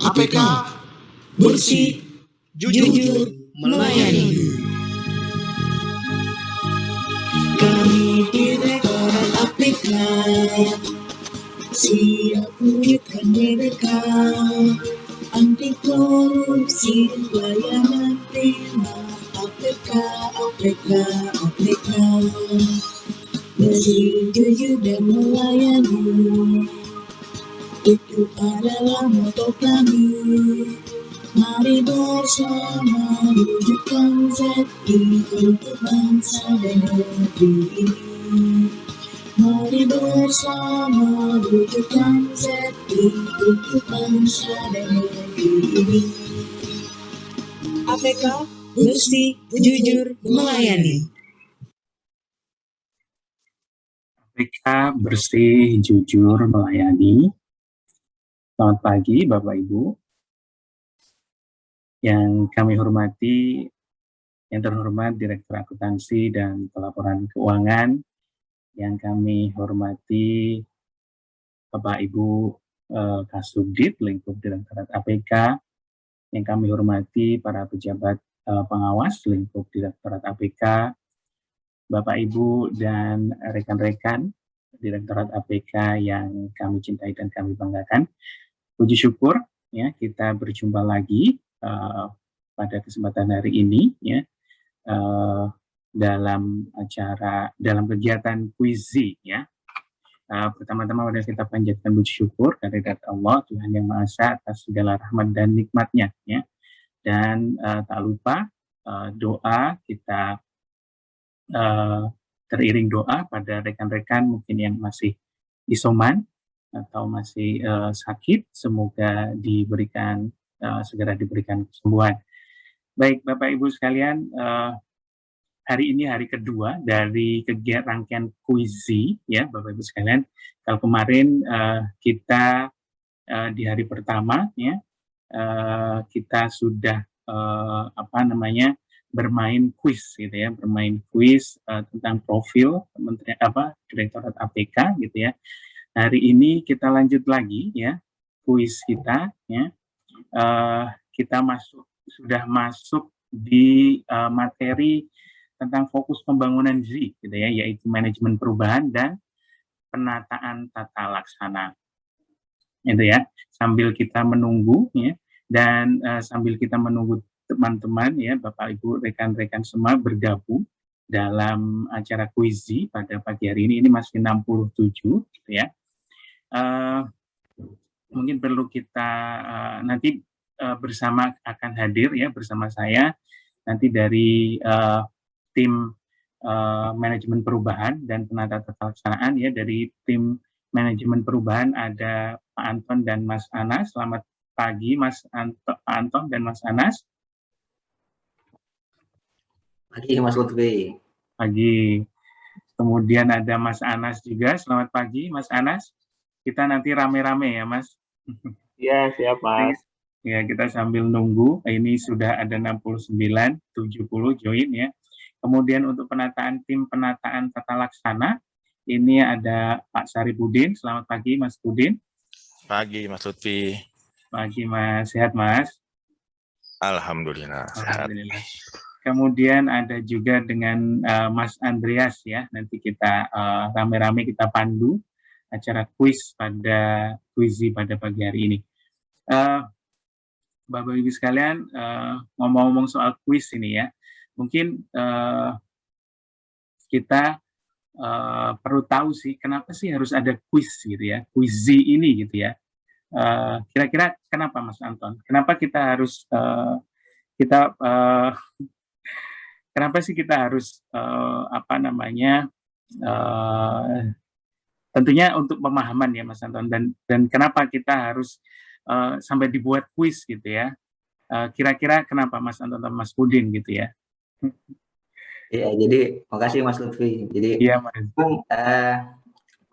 APK bersih, jujur, melayani. Kami Direktorat APK siap wujudkan mereka, anti korupsi layanan prima. APK, APK, APK bersih, jujur dan melayani. Itu adalah moto kami. Mari bersama wujudkan ZI untuk bangsa dan negeri ini. Mari bersama wujudkan ZI untuk bangsa dan negeri ini. APK bersih, jujur, melayani. APK bersih, jujur, melayani. Selamat pagi Bapak Ibu yang kami hormati, yang terhormat Direktur Akuntansi dan Pelaporan Keuangan, yang kami hormati Bapak Ibu Kasubdit lingkup Direktorat APK, yang kami hormati para pejabat pengawas lingkup Direktorat APK, Bapak Ibu dan rekan-rekan Direktorat APK yang kami cintai dan kami banggakan. Puji syukur ya kita berjumpa lagi pada kesempatan hari ini ya dalam kegiatan Quizy ya. Pertama-tama mari kita panjatkan puji syukur kehadirat Allah Tuhan Yang Maha Esa atas segala rahmat dan nikmatnya ya. Dan tak lupa doa kita teriring doa pada rekan-rekan mungkin yang masih isoman atau masih sakit, semoga segera diberikan kesembuhan. Baik Bapak Ibu sekalian, hari ini hari kedua dari kegiatan rangkaian Quizy ya Bapak Ibu sekalian. Kalau kemarin kita di hari pertama ya kita sudah bermain quiz gitu ya, tentang profil Direktorat APK gitu ya. Hari ini kita lanjut lagi ya kuis kita ya. Kita sudah masuk di materi tentang fokus pembangunan ZI gitu ya, yaitu manajemen perubahan dan penataan tata laksana. Itu ya. Sambil kita menunggu ya dan sambil kita menunggu teman-teman ya, Bapak Ibu, rekan-rekan semua bergabung dalam acara Quizy pada pagi hari ini masih 67 gitu ya. Mungkin perlu kita nanti bersama akan hadir ya bersama saya nanti dari tim manajemen perubahan dan penata tata laksanaan ya. Dari tim manajemen perubahan ada Pak Anton dan Mas Anas. Selamat pagi Pak Anton dan Mas Anas. Pagi Mas Lutfi. Pagi. Kemudian ada Mas Anas juga. Selamat pagi Mas Anas. Kita nanti rame-rame ya Mas. Iya siap Mas. Ya kita sambil nunggu. Ini sudah ada 69, 70 join ya. Kemudian untuk tim penataan tata laksana, ini ada Pak Saripudin. Selamat pagi Mas Pudin. Pagi Mas Lutfi. Pagi Mas, sehat Mas? Alhamdulillah, sehat. Alhamdulillah. Kemudian ada juga dengan Mas Andreas ya. Nanti kita rame-rame kita pandu acara kuis pada Quizy pada pagi hari ini. Bapak Ibu sekalian, ngomong-ngomong soal kuis ini ya, mungkin kita perlu tahu sih kenapa sih harus ada kuis gitu ya, Quizy ini gitu ya. Kira-kira kenapa Mas Anton? Kenapa kita harus kenapa sih kita harus tentunya untuk pemahaman ya Mas Anton, dan kenapa kita harus sampai dibuat kuis gitu ya. Kira-kira kenapa Mas Anton dan Mas Pudin gitu ya? Iya, jadi makasih Mas Lutfi. Jadi iya, Mas.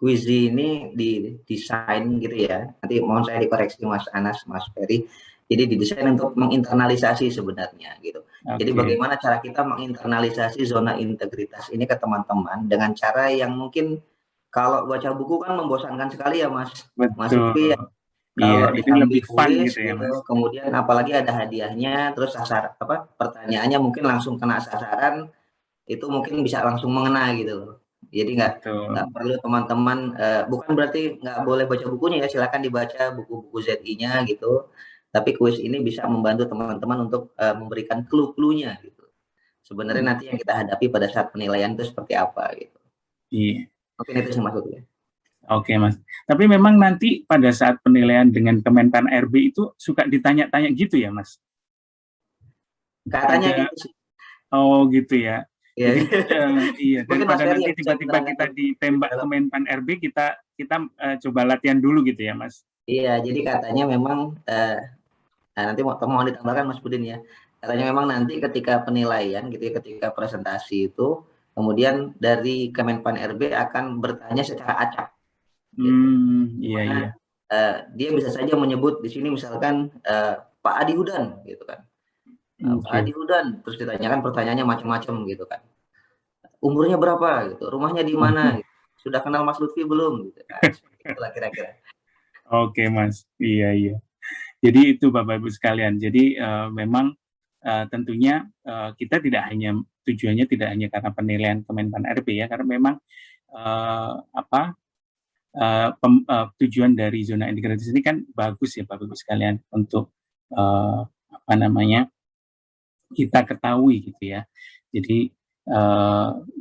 kuis ini didesain gitu ya. Nanti mohon saya dikoreksi Mas Anas, Mas Ferry. Jadi didesain untuk menginternalisasi sebenarnya gitu. Jadi Oke. bagaimana cara kita menginternalisasi zona integritas ini ke teman-teman dengan cara yang mungkin kalau baca buku kan membosankan sekali ya Mas Betul. Lutfi ya. Iya, Kalau ini ditambah lebih fun kuis gitu ya, gitu, Mas. kemudian apalagi ada hadiahnya, terus pertanyaannya mungkin langsung kena sasaran, itu mungkin bisa langsung mengena gitu loh. Jadi nggak Betul. perlu teman-teman, bukan berarti nggak boleh baca bukunya ya, silakan dibaca buku-buku ZI-nya gitu. Tapi kuis ini bisa membantu teman-teman untuk memberikan clue-cluenya gitu. Sebenarnya nanti yang kita hadapi pada saat penilaian itu seperti apa gitu. Iya. Mungkin itu sih maksudnya. Oke, Mas. Tapi memang nanti pada saat penilaian dengan Kemenpan RB itu suka ditanya-tanya gitu ya, Mas? Katanya Ada, gitu sih. oh gitu ya. Ya. Jadi iya, Mungkin Mas daripada Ferry nanti yang bisa tiba-tiba menerangkan kita lebih ditembak dalam. Kemenpan RB, kita coba latihan dulu gitu ya, Mas? Iya, jadi katanya memang nanti mohon ditambahkan Mas Budin ya. Katanya memang nanti ketika penilaian gitu ya, ketika presentasi itu, kemudian dari Kemenpan RB akan bertanya secara acak gitu. Iya, iya. Dimana dia bisa saja menyebut di sini misalkan Pak Adi Hudan gitu kan. Pak Oke. Adi Hudan, terus ditanyakan pertanyaannya macam-macam gitu kan. Umurnya berapa gitu, rumahnya di mana gitu. Sudah kenal Mas Lutfi belum gitu. Nah, seperti itulah kira-kira. Oke, Mas. Iya, iya. Jadi itu Bapak Ibu sekalian. Jadi memang tentunya kita tidak hanya tujuannya tidak hanya karena penilaian Kemenpan RB ya, karena memang tujuan dari zona integritas ini kan bagus ya Bapak Ibu sekalian untuk apa namanya kita ketahui gitu ya. Jadi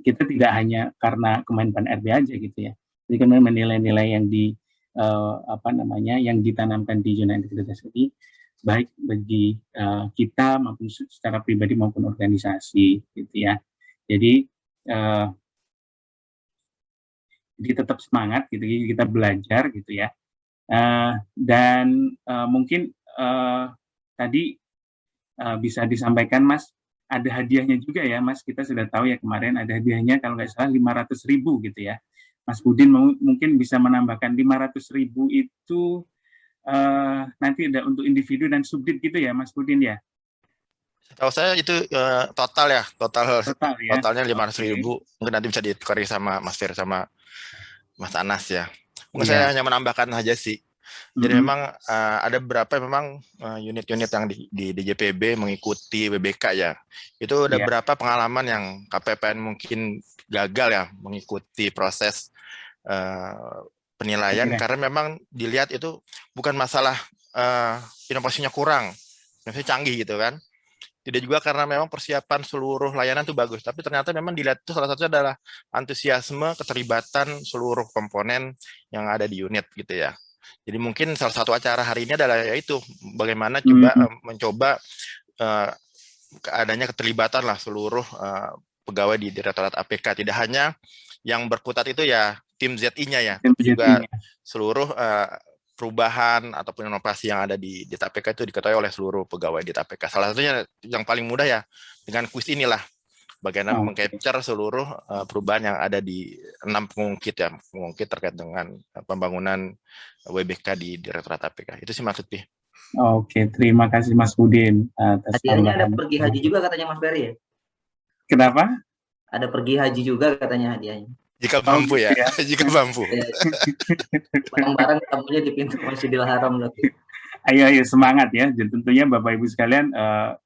kita tidak hanya karena Kemenpan RB aja gitu ya. Jadi kan nilai-nilai yang apa namanya yang ditanamkan di zona integritas ini baik bagi kita maupun secara pribadi maupun organisasi gitu ya. Jadi tetap semangat gitu, kita belajar gitu ya. Dan mungkin tadi bisa disampaikan Mas, ada hadiahnya juga ya Mas, kita sudah tahu ya kemarin ada hadiahnya kalau nggak salah 500.000 gitu ya. Mas Budin mungkin bisa menambahkan 500.000 itu nanti ada untuk individu dan subdit gitu ya Mas Budin ya? Tahu saya itu total ya, Total ya? totalnya 500.000. Oke. Mungkin nanti bisa dikoreksi sama Mas Fer sama Mas Anas ya. Mungkin Iya. saya hanya menambahkan aja sih. Jadi memang ada beberapa memang unit-unit yang di DJPB mengikuti WBK ya. Itu ada beberapa pengalaman yang KPPN mungkin gagal ya mengikuti proses penilaian karena memang dilihat itu bukan masalah inovasinya kurang, inovasinya canggih gitu kan. Tidak juga karena memang persiapan seluruh layanan itu bagus, tapi ternyata memang dilihat itu salah satunya adalah antusiasme keterlibatan seluruh komponen yang ada di unit gitu ya. Jadi mungkin salah satu acara hari ini adalah yaitu bagaimana mencoba adanya keterlibatan lah seluruh pegawai di Direktorat APK, tidak hanya yang berkutat itu ya tim ZI-nya ya, tapi juga seluruh perubahan ataupun inovasi yang ada di APK itu diketahui oleh seluruh pegawai di APK. Salah satunya yang paling mudah ya dengan kuis inilah, bagaimana mengcapture seluruh perubahan yang ada di 6 pengungkit ya, pengungkit terkait dengan pembangunan WBK di Direktorat APK. Itu sih maksudnya. Oke, terima kasih Mas Budin. Hadiahnya ada pergi haji juga katanya Mas Ferry ya? Kenapa? Ada pergi haji juga katanya hadiahnya. Jika mampu ya, jika mampu. Barang-barang tamunya di pintu Masjidil Haram nanti. Ayo semangat ya. Dan tentunya Bapak Ibu sekalian,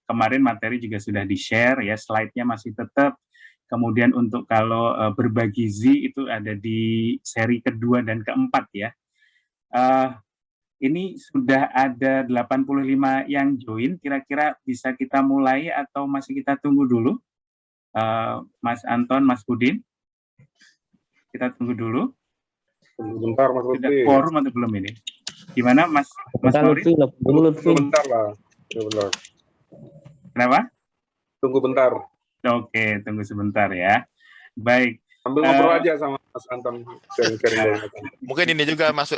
kemarin materi juga sudah di-share ya, slide-nya masih tetap. Kemudian untuk kalau berbagi Z itu ada di seri kedua dan keempat ya. Ini sudah ada 85 yang join, kira-kira bisa kita mulai atau masih kita tunggu dulu? Mas Anton, Mas Budin? Kita tunggu dulu. Bentar Mas Lutfi. Sudah quorum atau belum ini? Gimana Mas Lutfi? Bentar lah. Bentar. Kenapa? Tunggu bentar. Oke, tunggu sebentar ya. Baik. Sambil ngobrol aja sama Mas Anton. Mungkin ini juga Mas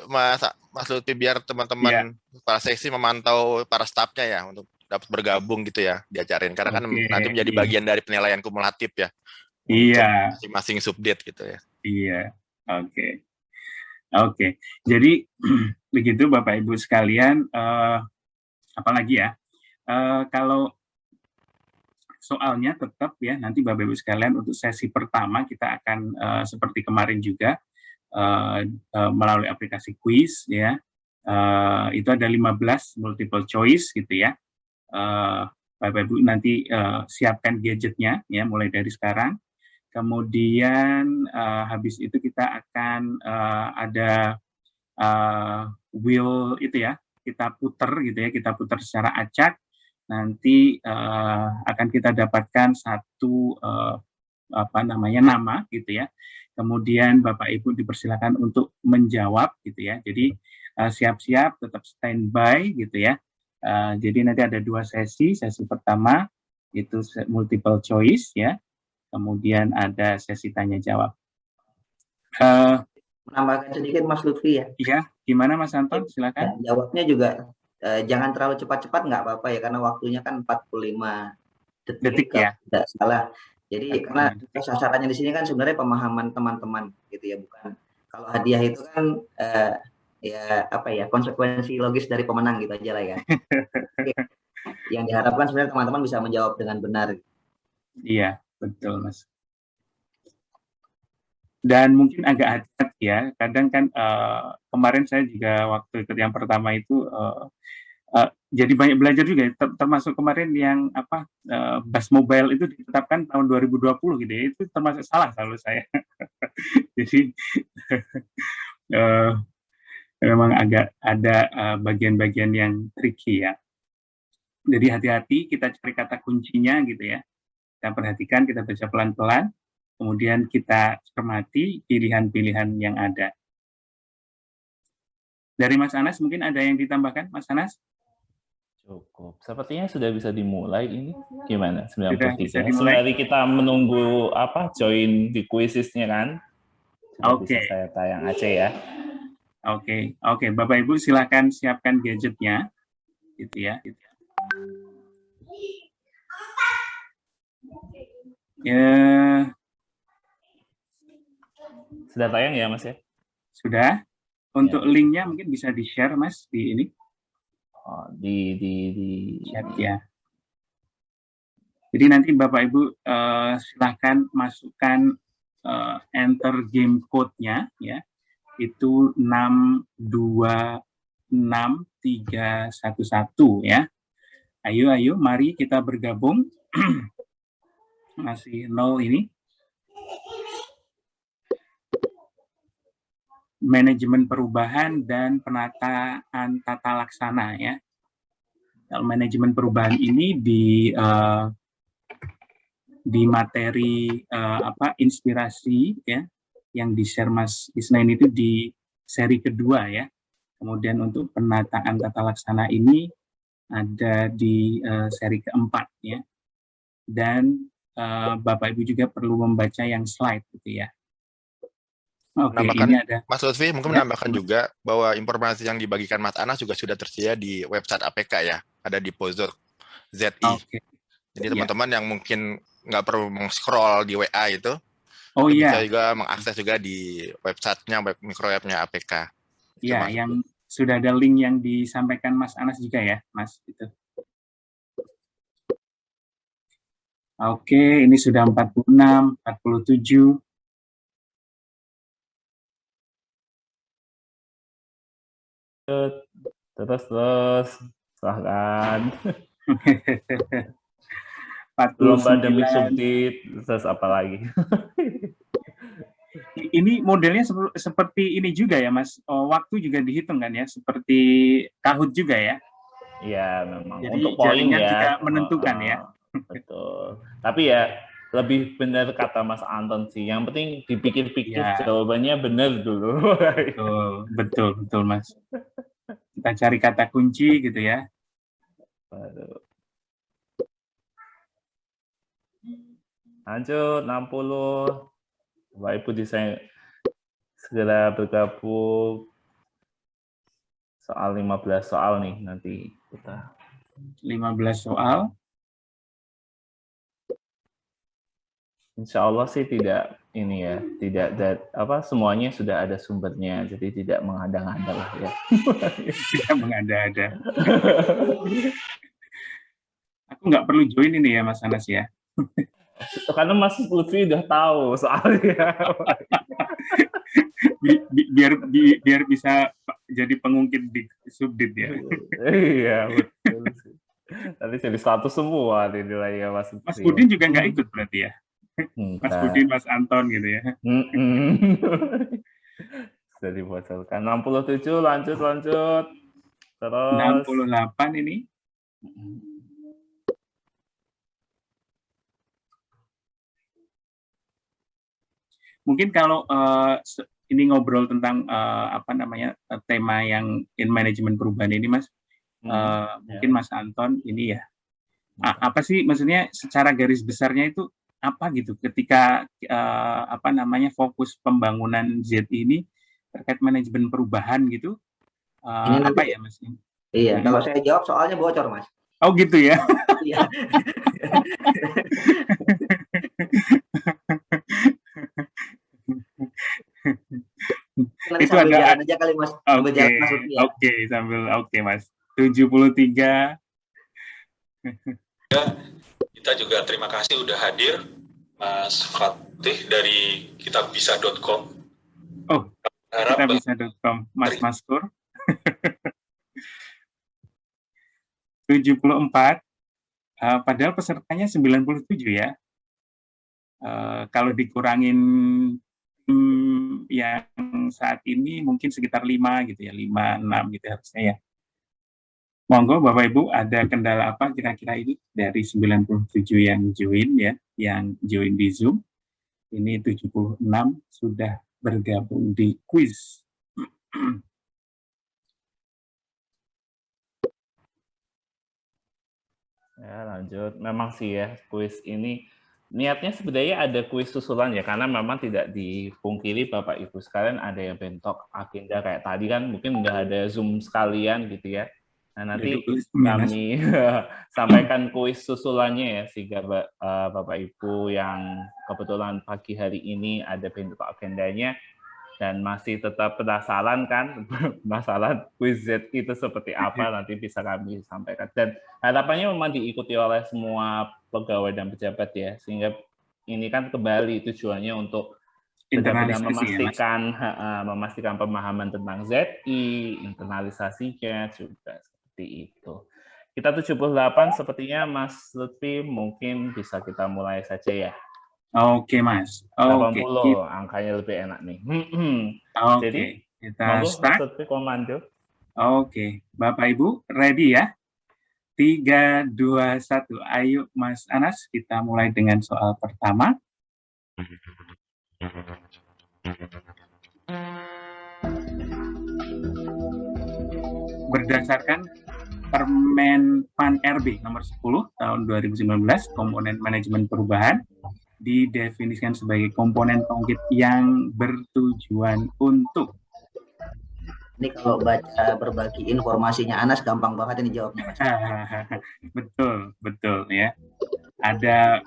Lutfi biar teman-teman para seksi memantau para stafnya ya untuk dapat bergabung gitu ya di acara ini. Karena kan nanti menjadi bagian dari penilaian kumulatif ya. Iya. Masing-masing subdit gitu ya. Iya. Oke. Oke, jadi begitu Bapak Ibu sekalian, apalagi ya, kalau soalnya tetap ya nanti Bapak Ibu sekalian untuk sesi pertama kita akan seperti kemarin juga melalui aplikasi quiz ya, itu ada 15 multiple choice gitu ya. Bapak Ibu nanti siapkan gadgetnya ya mulai dari sekarang. Kemudian habis itu kita akan ada wheel itu ya, kita putar gitu ya, kita putar secara acak. Nanti akan kita dapatkan satu nama gitu ya. Kemudian Bapak Ibu dipersilakan untuk menjawab gitu ya. Jadi siap-siap, tetap standby gitu ya. Jadi nanti ada 2 sesi. Sesi pertama itu multiple choice ya. Kemudian ada sesi tanya jawab. Menambahkan sedikit Mas Lutfi ya. Iya, gimana Mas Anton? Silakan. Ya, jawabnya juga jangan terlalu cepat-cepat nggak apa-apa ya, karena waktunya kan 45 detik ya. Tidak salah. Jadi karena sasarannya di sini kan sebenarnya pemahaman teman-teman gitu ya, bukan. Kalau hadiah itu kan ya apa ya, konsekuensi logis dari pemenang gitu aja lah ya. Yang diharapkan sebenarnya teman-teman bisa menjawab dengan benar. Iya, betul Mas. Dan mungkin agak hati-hati ya, kadang kan kemarin saya juga waktu ikut yang pertama itu jadi banyak belajar juga ya, termasuk kemarin yang bus mobile itu ditetapkan tahun 2020 gitu ya, itu termasuk salah selalu saya. Jadi memang agak ada bagian-bagian yang tricky ya. Jadi hati-hati, kita cari kata kuncinya gitu ya. Kita perhatikan, kita baca pelan-pelan, kemudian kita cermati pilihan-pilihan yang ada. Dari Mas Anas mungkin ada yang ditambahkan, Mas Anas? Cukup. Sepertinya sudah bisa dimulai ini. Gimana? 93. Sudah bisa dimulai. Sembari kita menunggu join di quizisnya kan. Oke. Bisa saya tayang Aceh ya. Oke. Bapak Ibu silakan siapkan gadgetnya, gitu ya. Sudah tayang ya Mas ya? Sudah. Untuk linknya mungkin bisa di-share Mas di ini. Di chat ya. Jadi nanti Bapak Ibu silakan masukkan enter game code-nya ya. Itu 626311 ya. Ayo mari kita bergabung. Masih 0 ini. Manajemen perubahan dan penataan tata laksana ya. Kalau manajemen perubahan ini di materi inspirasi ya yang di-share Mas Isnain itu di seri kedua ya. Kemudian untuk penataan tata laksana ini ada di seri keempat ya. Dan Bapak Ibu juga perlu membaca yang slide gitu ya. Oke, ini ada. Mas Lutfi mungkin menambahkan juga bahwa informasi yang dibagikan Mas Anas juga sudah tersedia di website APK ya, ada di Pozor ZI. Okay. Jadi teman-teman yang mungkin nggak perlu meng-scroll di WA itu, bisa juga mengakses juga di websitenya, microweb-nya APK. Iya, yang sudah ada link yang disampaikan Mas Anas juga ya, Mas. Itu. Oke, ini sudah 46, 47. Terus silahkan. Belum pandemik subtit, terus apa lagi? Ini modelnya seperti ini juga ya Mas, waktu juga dihitung kan ya, seperti Kahoot juga ya? Iya memang. Jadi untuk poin ya juga menentukan ya. Betul. Tapi ya lebih benar kata Mas Anton sih. Yang penting dipikir-pikir jawabannya benar dulu. Betul Mas. Kita cari kata kunci gitu ya. Lanjut 60. Bapak Ibu desain segera bergabung. Soal 15 soal nih nanti kita. 15 soal. Insya Allah sih tidak ini ya, tidak semuanya sudah ada sumbernya, jadi tidak mengada-ngada lah ya. Tidak mengada-ada. Aku nggak perlu join ini ya Mas Anas ya. Karena Mas Lutfi udah tahu soalnya. biar bisa jadi pengungkit di subdit ya. Iya, betul sih. Tadi jadi 100 semua nilainya Mas Lutfi. Mas Budin juga nggak ikut berarti ya? Mas Budin, Mas Anton gitu ya. Sudah dibocorkan. 67, lanjut. Terus 68 ini. Mungkin kalau ini ngobrol tentang tema yang in manajemen perubahan ini, Mas, mungkin Mas Anton ini ya, apa sih maksudnya secara garis besarnya itu apa gitu ketika fokus pembangunan Z ini terkait manajemen perubahan gitu, Ini apa ya Mas? Iya, kalau saya jawab soalnya bocor Mas. Oh gitu ya? Iya. Nanti itu sambil ada jalan aja kali Mas. Sambil jalan maksudnya. Oke Mas. 73. Kita juga terima kasih udah hadir Mas Fatih dari kitabisa.com. Oh, kitabisa.com, Mas Maskur. 74. Padahal pesertanya 97 ya. Kalau dikurangin yang saat ini mungkin sekitar 5 gitu ya, 5, 6 gitu harusnya ya. Monggo Bapak Ibu, ada kendala apa kira-kira ini dari 97 yang join ya, yang join di Zoom. Ini 76 sudah bergabung di quiz. Ya, lanjut. Memang sih ya, kuis ini niatnya sebenarnya ada kuis susulan ya, karena memang tidak dipungkiri Bapak Ibu sekalian ada yang bentok agenda kayak tadi kan, mungkin nggak ada Zoom sekalian gitu ya. Nah, nanti kami sampaikan kuis susulannya ya, sehingga Bapak Ibu yang kebetulan pagi hari ini ada bentuk agendanya dan masih tetap penasaran kan masalah kuis Z itu seperti apa, nanti bisa kami sampaikan. Dan harapannya memang diikuti oleh semua pegawai dan pejabat ya, sehingga ini kan kembali tujuannya untuk benar-benar memastikan pemahaman tentang ZI, internalisasinya juga seperti itu. Kita 78 sepertinya Mas Lutfi mungkin bisa kita mulai saja ya. Oke Mas. 80 angkanya lebih enak nih. Jadi kita start. Mas Lutfi komando. Oke, Bapak Ibu ready ya? 3, 2, 1. Ayo Mas Anas, kita mulai dengan soal pertama. Berdasarkan Permen PAN RB nomor 10 tahun 2019, komponen manajemen perubahan didefinisikan sebagai komponen pengungkit yang bertujuan untuk. Ini kalau baca berbagi informasinya Anas gampang banget ini jawabnya Mas. Betul ya. Ada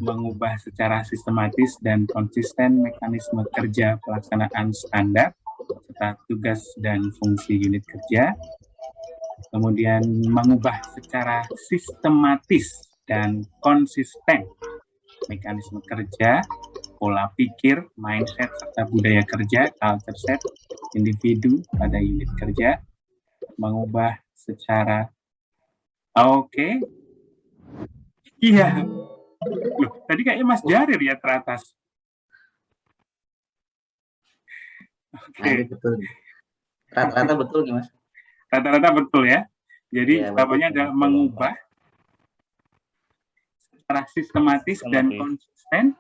mengubah secara sistematis dan konsisten mekanisme kerja pelaksanaan standar serta tugas dan fungsi unit kerja. Kemudian mengubah secara sistematis dan konsisten mekanisme kerja, pola pikir, mindset, serta budaya kerja, culture set, individu pada unit kerja, mengubah secara iya. Loh, tadi kayaknya Mas Jarir ya teratas. Betul. Rata-rata betul nih Mas. Rata-rata betul ya. Jadi namanya adalah mengubah secara sistematis dan konsisten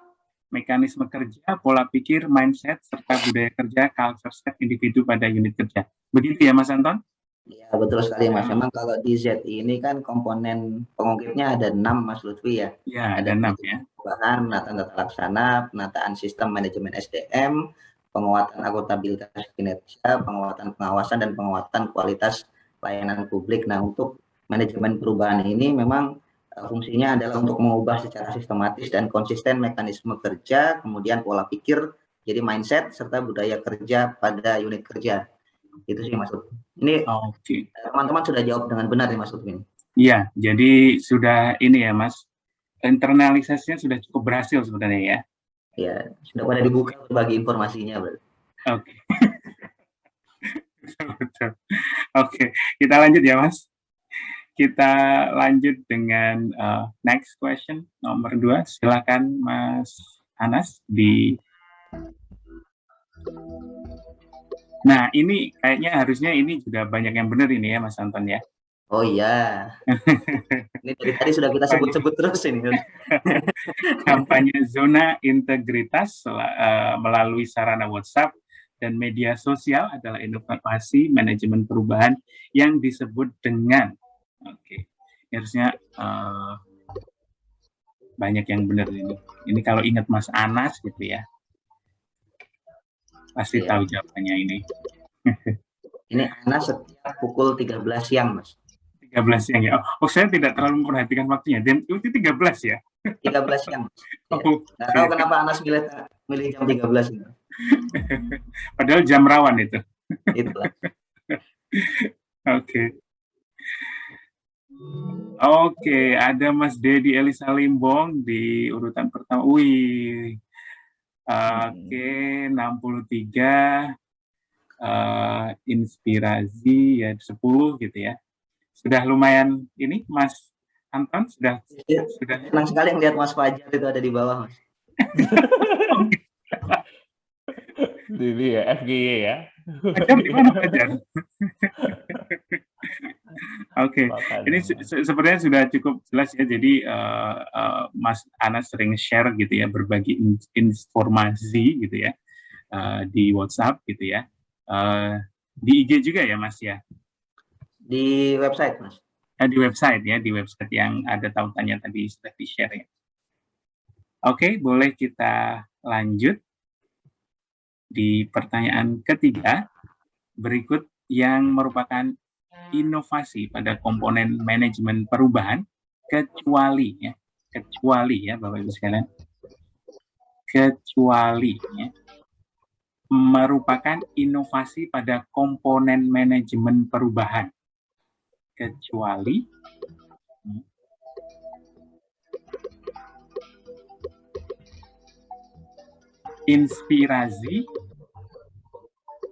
mekanisme kerja, pola pikir, mindset, serta budaya kerja, culture set, individu pada unit kerja. Begitu ya Mas Anton? Ya betul sekali Mas. Memang kalau di ZI ini kan komponen pengungkitnya ada 6 Mas Lutfi ya. Ya ada 6 ya. Perubahan, penataan tata laksana, penataan sistem manajemen SDM, penguatan akuntabilitas kinerja, penguatan pengawasan, dan penguatan kualitas layanan publik. Nah, untuk manajemen perubahan ini memang Fungsinya adalah untuk mengubah secara sistematis dan konsisten mekanisme kerja, kemudian pola pikir, jadi mindset, serta budaya kerja pada unit kerja. Itu sih Mas Lutfi. Ini teman-teman sudah jawab dengan benar nih Mas Lutfi. Iya, jadi sudah ini ya Mas, internalisasinya sudah cukup berhasil sebenarnya ya. Ya, sudah pada dibuka bagi informasinya. Oke. Oke, kita lanjut ya Mas. Kita lanjut dengan next question, nomor 2. Silakan Mas Anas di. Nah, ini kayaknya harusnya ini juga banyak yang benar ini ya Mas Anton ya. Oh iya. Ini dari tadi sudah kita sebut-sebut terus ini. Kampanye zona integritas melalui sarana WhatsApp dan media sosial adalah inovasi manajemen perubahan yang disebut dengan harusnya banyak yang benar ini. Ini kalau ingat Mas Anas gitu ya, pasti tahu jawabannya ini. Ini Anas setiap pukul 13 siang, Mas. 13 siang ya. Oh, saya tidak terlalu memperhatikan waktunya. Dan itu 13 ya? 13 siang. Ya. Nggak tahu kenapa Anas milih jam 13 ini. Padahal jam rawan itu. Itulah. Oke, ada Mas Dedi Elisa Limbong di urutan pertama. Wih. 63. Inspirasi ya 10 gitu ya. Sudah lumayan ini Mas Anton sudah. Senang sekali melihat Mas Fajar itu ada di bawah, Mas. Ini ya FGY ya. Fajar di mana Fajar? Oke, ini sebenarnya sudah cukup jelas ya. Jadi Mas Anas sering share gitu ya, berbagi informasi gitu ya di WhatsApp gitu ya. Di IG juga ya Mas ya? Di website Mas. Di website ya, di website yang ada tautannya tadi sudah di-share ya. Oke, boleh kita lanjut di pertanyaan ketiga berikut yang merupakan inovasi pada komponen manajemen perubahan kecuali ya Bapak Ibu sekalian, kecuali ya merupakan inovasi pada komponen manajemen perubahan kecuali inspirasi,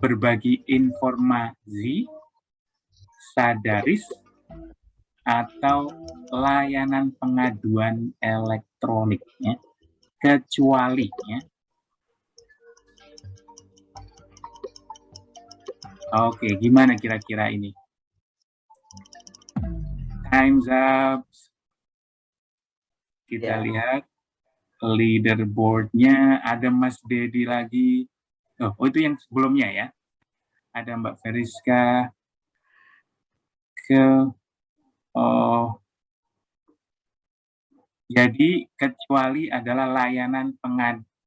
berbagi informasi, sadaris, atau layanan pengaduan elektronik ya. Kecuali ya. Oke, gimana kira-kira ini? Time's up. Kita lihat leaderboard-nya, ada Mas Dedi lagi. Oh, itu yang sebelumnya ya. Ada Mbak Veriska. Jadi kecuali adalah layanan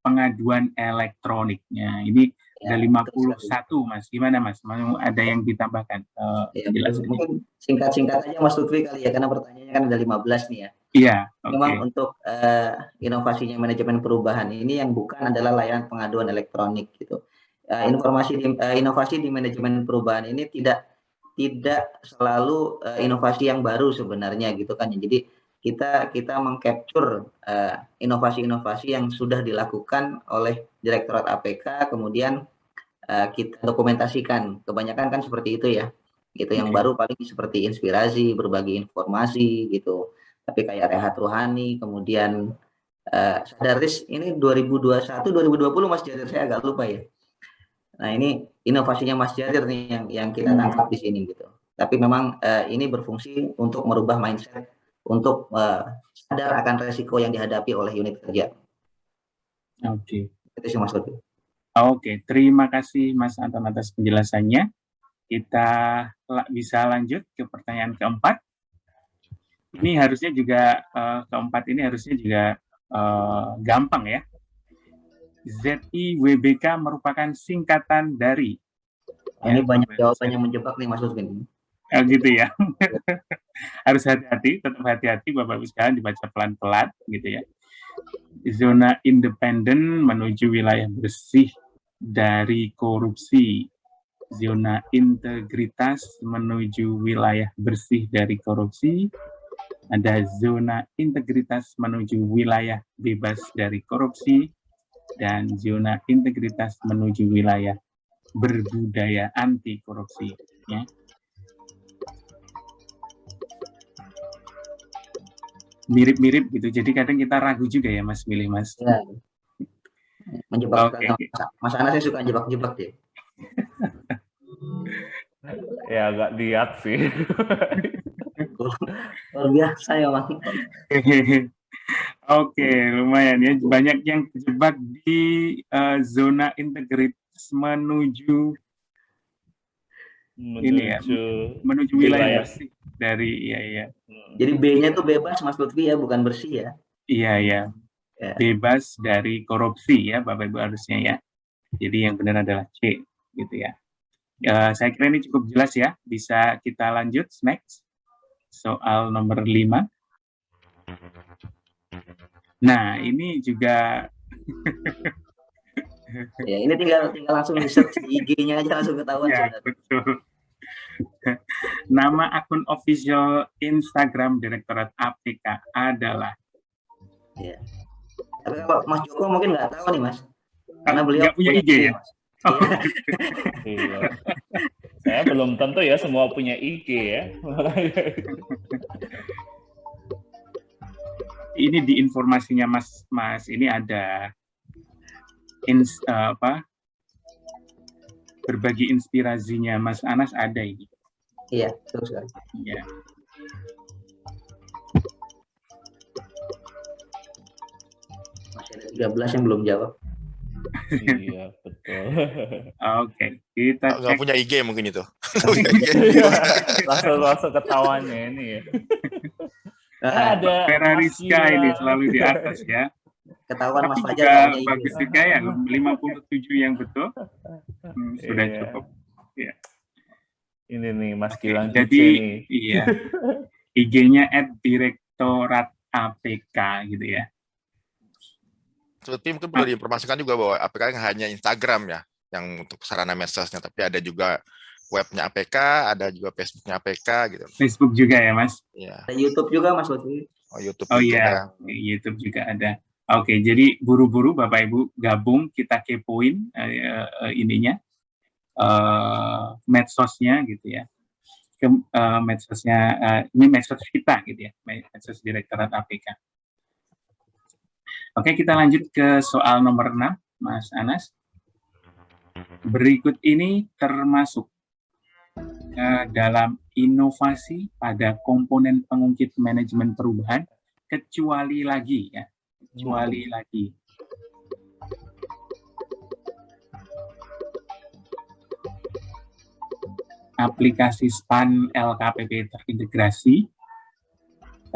pengaduan elektroniknya. Ini ada 51 Mas. Gimana Mas? Mau ada yang ditambahkan? Mungkin singkat-singkat aja Mas Lutfi kali ya, karena pertanyaannya kan ada 15 nih ya. Iya. Memang untuk inovasinya manajemen perubahan ini yang bukan adalah layanan pengaduan elektronik gitu. Inovasi di manajemen perubahan ini tidak selalu inovasi yang baru sebenarnya gitu kan. Jadi kita mengcapture inovasi-inovasi yang sudah dilakukan oleh Direktorat APK, kemudian kita dokumentasikan. Kebanyakan kan seperti itu ya. Gitu yang baru paling seperti inspirasi, berbagi informasi gitu. Tapi kayak Rehat Ruhani, kemudian Sadaris ini 2021 2020 Mas Jadir, saya agak lupa ya. Nah, ini inovasinya Mas Jadir nih yang kita tangkap di sini gitu. Tapi memang ini berfungsi untuk merubah mindset, untuk sadar akan resiko yang dihadapi oleh unit kerja. Oke. Itu sih Mas Lutfi. Oke, terima kasih Mas Anton atas penjelasannya. Kita bisa lanjut ke pertanyaan keempat. Ini harusnya juga keempat ini harusnya juga gampang ya. ZIWBK merupakan singkatan dari. Ini banyak jawaban yang menjebak nih Mas Lutfi. Gitu ya. Harus hati-hati, tetap hati-hati Bapak Ibu sekalian, dibaca pelan-pelan gitu ya. Zona independen menuju wilayah bersih dari korupsi. Zona integritas menuju wilayah bersih dari korupsi. Ada zona integritas menuju wilayah bebas dari korupsi. Dan zona integritas menuju wilayah berbudaya anti korupsi. Ya. Mirip-mirip gitu, jadi kadang kita ragu juga ya Mas milih Mas. Ya, menjebak. Oke. Mas Anas saya suka jebak-jebak ya. Ya agak lihat sih. Luar biasa ya Bang. Oke, lumayan ya, banyak yang terjebak di zona integritas menuju ini ya, menuju wilayah bersih dari ya. Jadi B-nya tuh bebas Mas Lutfi ya, bukan bersih ya. Iya ya. Bebas dari korupsi ya Bapak Ibu harusnya ya. Jadi yang benar adalah C gitu ya. Saya kira ini cukup jelas ya. Bisa kita lanjut next. Soal nomor 5. Nah, ini juga ya, ini tinggal langsung di-search di IG-nya aja langsung ketahuan. Ya, betul. Nama akun official Instagram Direktorat APK adalah. Ya. Tapi kalau Mas Joko mungkin nggak tahu nih Mas, karena beliau nggak punya IG ya. Oh. Iya. Saya belum tentu ya semua punya IG ya. Ini di informasinya Mas ini ada berbagi inspirasinya Mas Anas ada ini. Iya, terus kan. Iya. Masih ada 13 yang belum jawab. Iya, betul. Oke, kita nggak punya IG mungkin itu. Langsung ketawanya ini ya. Ada Ferrariska ini selalu di atas ya. Ketahuan Mas Tapi Fajar. juga bagus juga ya, 57 yang betul. Sudah cukup. Ya. Ini nih Mas Gilang. Jadi iya. IG-nya @direktorat APK gitu ya. Seperti mungkin perlu diinformasikan juga bahwa APK hanya Instagram ya, yang untuk sarana medsosnya, tapi ada juga webnya APK, ada juga Facebooknya APK gitu. Facebook juga ya Mas? Iya. Ada YouTube juga Mas Lutfi. Oh YouTube. Oh iya, YouTube juga ada. Oke, jadi buru-buru Bapak Ibu gabung, kita kepoin ininya, medsosnya gitu ya. Medsosnya, ini medsos kita gitu ya, medsos Direktorat APK. Oke, kita lanjut ke soal nomor 6, Mas Anas. Berikut ini termasuk dalam inovasi pada komponen pengungkit manajemen perubahan, kecuali lagi ya, kecuali lagi. Aplikasi SPAN LKPP terintegrasi,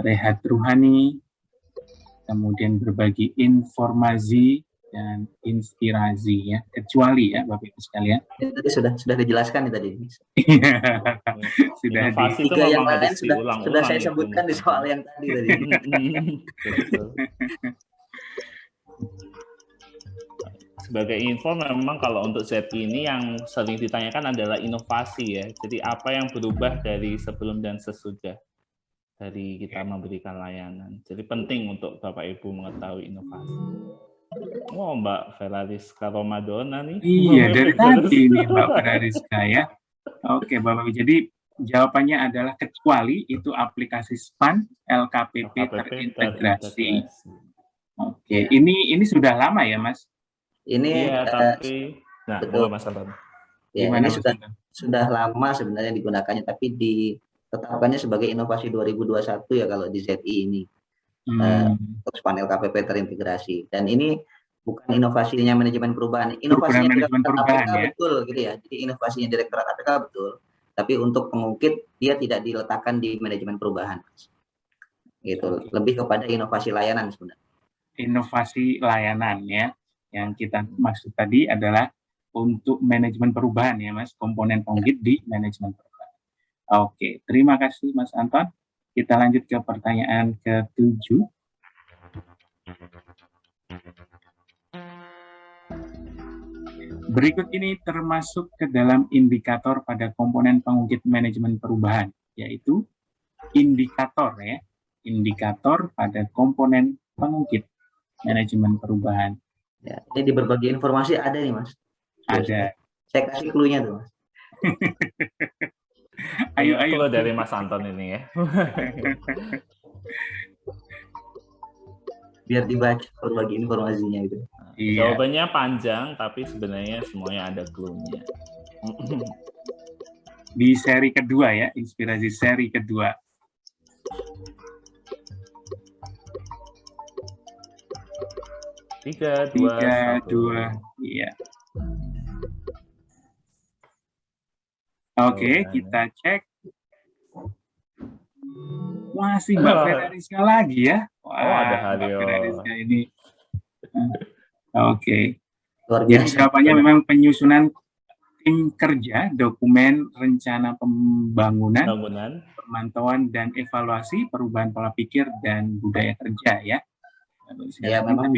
rehat ruhani, kemudian berbagi informasi dan inspirasi ya, kecuali ya Bapak Ibu sekalian. Ya, tadi sudah dijelaskan nih tadi. Sudah tiga yang lain sudah saya sebutkan di soal yang tadi. Sebagai info memang kalau untuk Z ini yang sering ditanyakan adalah inovasi ya. Jadi apa yang berubah dari sebelum dan sesudah dari kita memberikan layanan. Jadi penting untuk Bapak Ibu mengetahui inovasi. Oh, Mbak Ferrariska Romadona nih. Iya, dari tadi nih Mbak Ferrariska ya. Oke, Bapak Ibu. Jadi jawabannya adalah kecuali itu aplikasi SPAN LKPP terintegrasi. Oke, ini sudah lama ya, Mas? Ini iya, tapi nah, betul Mas Anton. Ya, ini sudah lama sebenarnya digunakannya, tapi ditetapkannya sebagai inovasi 2021 ya kalau di ZI ini. Untuk SPAN LKPP terintegrasi. Dan ini bukan inovasinya manajemen perubahan. Inovasinya manajemen perubahan APK ya. Betul gitu ya. Jadi inovasinya Direktorat APK betul. Tapi untuk pengungkit dia tidak diletakkan di manajemen perubahan. Gitu. Lebih kepada inovasi layanan sebenarnya. Inovasi layanan ya. Yang kita maksud tadi adalah untuk manajemen perubahan ya Mas, komponen pengungkit di manajemen perubahan. Oke, terima kasih Mas Anton. Kita lanjut ke pertanyaan ke-7. Berikut ini termasuk ke dalam indikator pada komponen pengungkit manajemen perubahan, yaitu indikator ya, indikator pada komponen pengungkit manajemen perubahan. Ya, ini di berbagi informasi ada nih Mas. Ada. Saya kasih clue-nya tuh Mas. Ayo. Clue dari Mas Anton ini ya. Biar dibaca berbagi informasinya itu. Iya. Jawabannya panjang, tapi sebenarnya semuanya ada clue-nya. Di seri kedua ya, inspirasi seri kedua. Tiga, dua, iya. Oke, kita cek. Masih Mbak Ferariska lagi ya. Wah, ada Mbak Haryo. Ferariska ini. Oke. Luar Jadi biasa. jawabannya memang penyusunan tim kerja, dokumen rencana pembangunan, pemantauan dan evaluasi perubahan pola pikir dan budaya kerja ya. Ya memang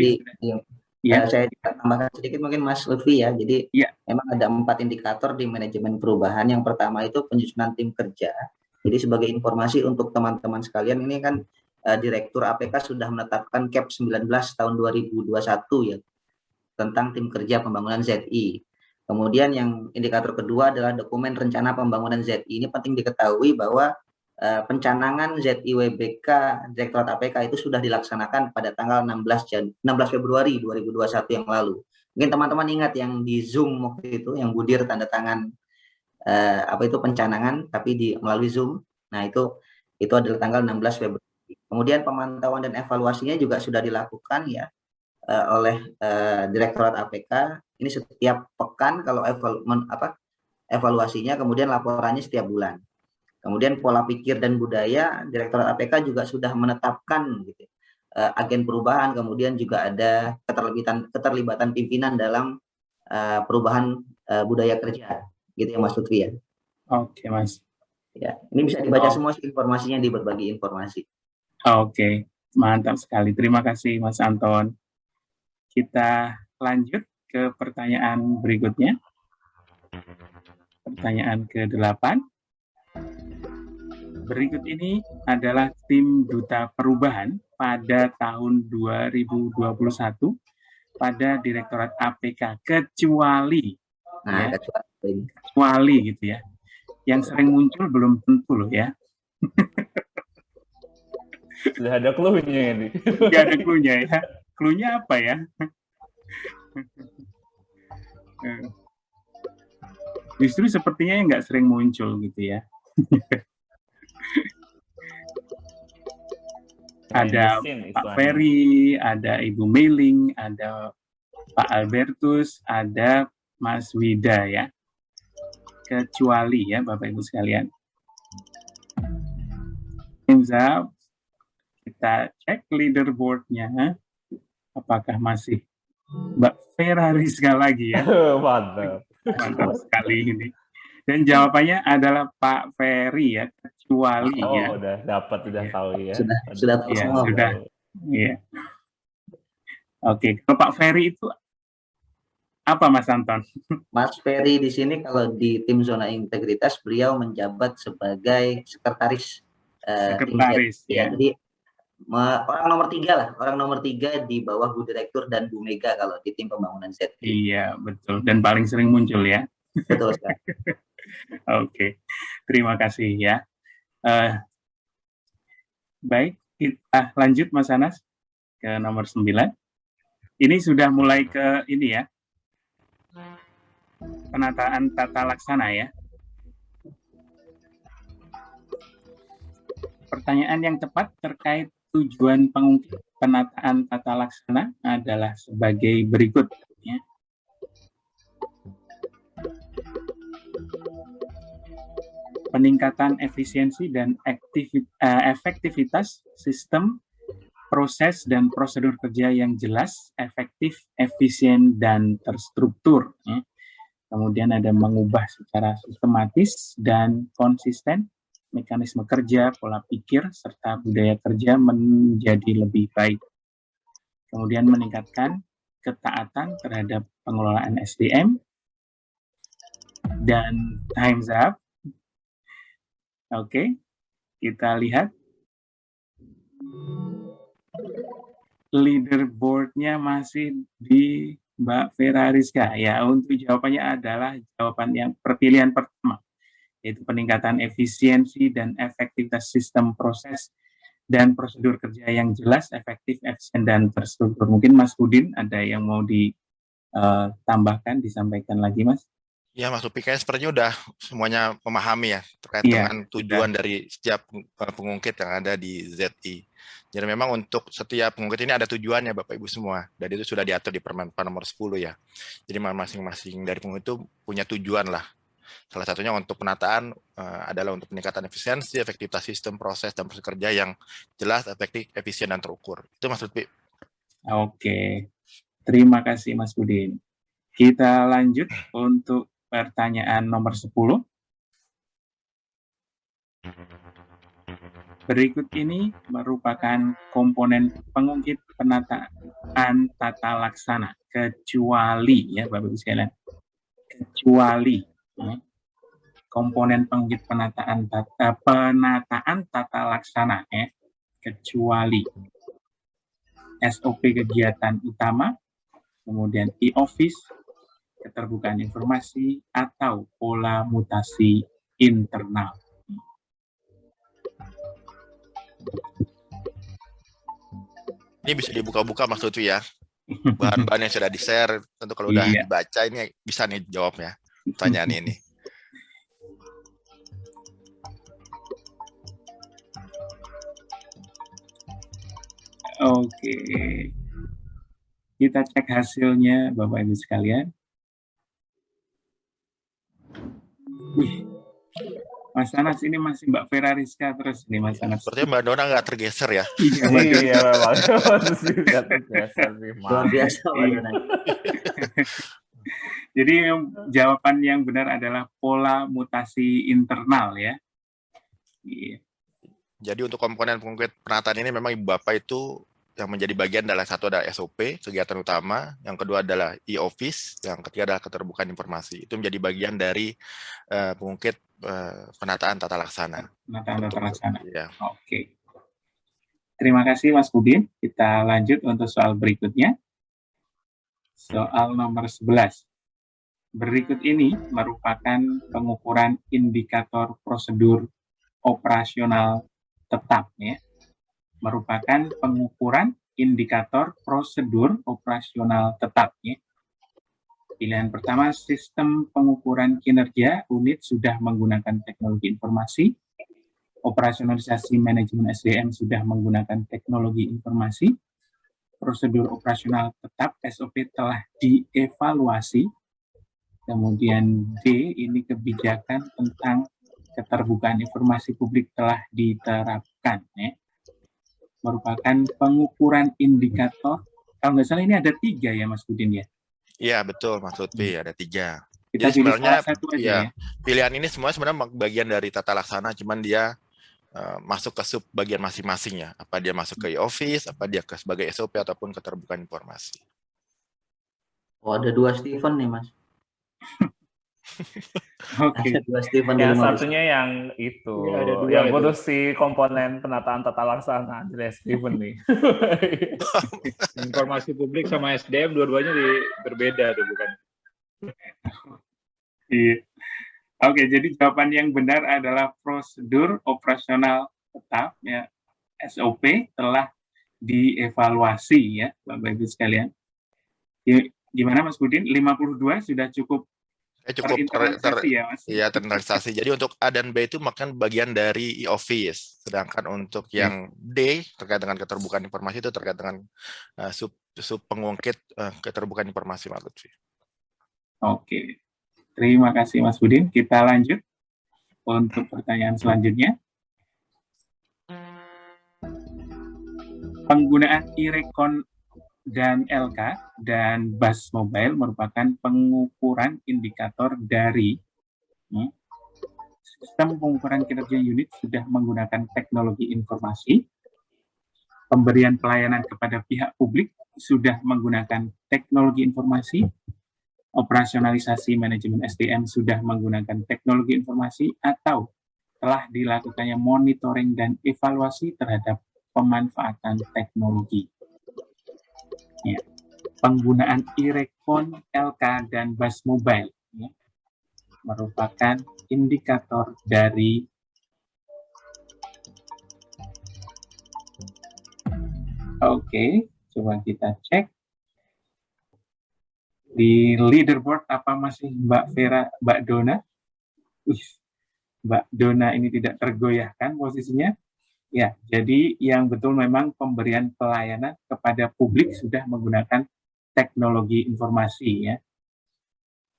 saya tambahkan sedikit mungkin Mas Lutfi ya. Jadi memang ada 4 indikator di manajemen perubahan. Yang pertama itu penyusunan tim kerja. Jadi sebagai informasi untuk teman-teman sekalian, ini kan Direktur APK sudah menetapkan CAP 19 tahun 2021 ya tentang tim kerja pembangunan ZI. Kemudian yang indikator kedua adalah dokumen rencana pembangunan ZI. Ini penting diketahui bahwa pencanangan ZIWBK Direktorat APK itu sudah dilaksanakan pada tanggal 16 Februari 2021 yang lalu. Mungkin teman-teman ingat yang di Zoom waktu itu, yang Budir tanda tangan pencanangan tapi melalui Zoom. Nah, itu adalah tanggal 16 Februari. Kemudian pemantauan dan evaluasinya juga sudah dilakukan ya oleh Direktorat APK. Ini setiap pekan kalau evaluasinya, kemudian laporannya setiap bulan. Kemudian pola pikir dan budaya, Direktorat APK juga sudah menetapkan gitu, agen perubahan, kemudian juga ada keterlibatan pimpinan dalam perubahan budaya kerja, gitu ya Mas Lutfi ya. Oke Mas. Ya, ini bisa dibaca semua informasinya di berbagi informasi. Oke, mantap sekali. Terima kasih Mas Anton. Kita lanjut ke pertanyaan berikutnya. Pertanyaan ke-8. Berikut ini adalah tim Duta Perubahan pada tahun 2021 pada Direktorat APK, kecuali gitu ya. Yang sering muncul belum tentu loh ya. Sudah ada clue-nya ini. Sudah ada clue-nya ya. Clue-nya apa ya? Justru sepertinya nggak sering muncul gitu ya. Ada Pak Ferry, ada Ibu Meiling, ada Pak Albertus, ada Mas Wida ya. Kecuali ya Bapak Ibu sekalian. Kita cek leaderboard-nya. Apakah masih Mbak Ferariska lagi ya? Mantap. Mantap sekali ini. Dan jawabannya adalah Pak Ferry ya, kecuali ya. Udah dapat, udah tahu ya. Sudah tahu semua. Iya. Oke, kalau Pak Ferry itu apa Mas Anton? Mas Ferry di sini kalau di tim zona integritas beliau menjabat sebagai sekretaris. Sekretaris ya. Jadi orang nomor 3 di bawah Bu Direktur dan Bu Mega kalau di tim pembangunan ZI. Iya betul, dan paling sering muncul ya. Betul sekali. Oke, terima kasih ya. Baik, kita lanjut Mas Anas ke nomor 9. Ini sudah mulai ke ini ya, penataan tata laksana ya. Pertanyaan yang tepat terkait tujuan pengungkit penataan tata laksana adalah sebagai berikut. Ya. Peningkatan efisiensi dan efektivitas sistem, proses dan prosedur kerja yang jelas, efektif, efisien, dan terstruktur. Ya. Kemudian ada mengubah secara sistematis dan konsisten mekanisme kerja, pola pikir, serta budaya kerja menjadi lebih baik. Kemudian meningkatkan ketaatan terhadap pengelolaan SDM, dan time's up. Oke, kita lihat leaderboard-nya masih di Mbak Vera Rizka. Ya, untuk jawabannya adalah jawaban yang pilihan pertama, yaitu peningkatan efisiensi dan efektivitas sistem proses dan prosedur kerja yang jelas, efektif, efisien, dan terstruktur. Mungkin Mas Udin ada yang mau ditambahkan, disampaikan lagi, Mas? Ya, Mas Lupi, kayaknya sepertinya udah semuanya memahami ya terkait Iya, dengan tujuan dari setiap pengungkit yang ada di ZI. Jadi memang untuk setiap pengungkit ini ada tujuannya Bapak Ibu semua, dan itu sudah diatur di Permenpan nomor 10 ya. Jadi masing-masing dari pengungkit itu punya tujuan lah. Salah satunya untuk penataan adalah untuk peningkatan efisiensi, efektivitas sistem, proses, dan proses kerja yang jelas, efektif, efisien, dan terukur. Itu Mas Lutfi. Oke, terima kasih Mas Budin. Kita lanjut untuk pertanyaan nomor 10. Berikut ini merupakan komponen pengungkit penataan tata laksana, kecuali ya Bapak Ibu sekalian, kecuali ya, komponen pengungkit penataan tata laksana ya, kecuali SOP kegiatan utama, kemudian e-office, keterbukaan informasi, atau pola mutasi internal. Ini bisa dibuka-buka Mas Lutfi ya. Bahan-bahan yang sudah di-share, tentu kalau udah dibaca ini bisa nih jawabnya pertanyaan ini. Oke. Kita cek hasilnya Bapak Ibu sekalian. Wih, Mas Anas ini masih Mbak Vera Rizka terus nih Mas Anas. Sepertinya Mbak Dona nggak tergeser ya. Iya, memang. Nggak tergeser sih, Luar biasa, Mbak Dona. Jadi jawaban yang benar adalah pola mutasi internal ya. Iya. Jadi untuk komponen pengungkit penataan ini memang Ibu Bapak itu yang menjadi bagian adalah satu adalah SOP, kegiatan utama, yang kedua adalah e-office, yang ketiga adalah keterbukaan informasi. Itu menjadi bagian dari pengungkit penataan tata laksana. Penataan tata laksana. Ya. Oke. Terima kasih Mas Budin. Kita lanjut untuk soal berikutnya. Soal nomor 11. Berikut ini merupakan pengukuran indikator prosedur operasional tetap ya. Merupakan pengukuran indikator prosedur operasional tetap ya. Pilihan pertama, sistem pengukuran kinerja unit sudah menggunakan teknologi informasi. Operasionalisasi manajemen SDM sudah menggunakan teknologi informasi. Prosedur operasional tetap SOP telah dievaluasi. Kemudian D, ini kebijakan tentang keterbukaan informasi publik telah diterapkan. Ya. Merupakan pengukuran indikator, kalau nggak salah ini ada 3 ya Mas Budin ya? Iya betul Mas Lutfi, ada 3. Kita jadi sebenarnya satu aja, ya, ya. Pilihan ini semua sebenarnya bagian dari tata laksana, cuman dia masuk ke sub bagian masing-masing ya. Apa dia masuk ke e-office, apa dia ke sebagai SOP ataupun keterbukaan informasi. Oh, ada 2 Steven nih Mas. Oke. Ada 2 Steven Yang dulu, satunya yang itu, Iya, ada 2 yang itu. ngurusi komponen penataan tata laksana, Andre Steven nih. Informasi publik sama SDM dua-duanya berbeda tuh, bukan? Iya. Oke, jadi jawaban yang benar adalah prosedur operasional tetap ya, SOP telah dievaluasi ya Bapak Ibu sekalian. Gimana Mas Budin? 52 sudah cukup terinternalisasi ya Mas? Iya, terinternalisasi. Jadi untuk A dan B itu makan bagian dari e-office. Sedangkan untuk yang D terkait dengan keterbukaan informasi itu terkait dengan sub pengungkit keterbukaan informasi Mas Lutfi. Oke. Terima kasih Mas Budin. Kita lanjut untuk pertanyaan selanjutnya. Penggunaan e-recon dan LK dan bus mobile merupakan pengukuran indikator dari sistem pengukuran kinerja unit sudah menggunakan teknologi informasi, pemberian pelayanan kepada pihak publik sudah menggunakan teknologi informasi, operasionalisasi manajemen SDM sudah menggunakan teknologi informasi, atau telah dilakukannya monitoring dan evaluasi terhadap pemanfaatan teknologi. Ya. Penggunaan e-recon, LK, dan bus mobile ya, merupakan indikator dari coba kita cek di leaderboard apa masih Mbak Vera, Mbak Dona. Mbak Dona ini tidak tergoyahkan posisinya. Ya, jadi yang betul memang pemberian pelayanan kepada publik sudah menggunakan teknologi informasi ya.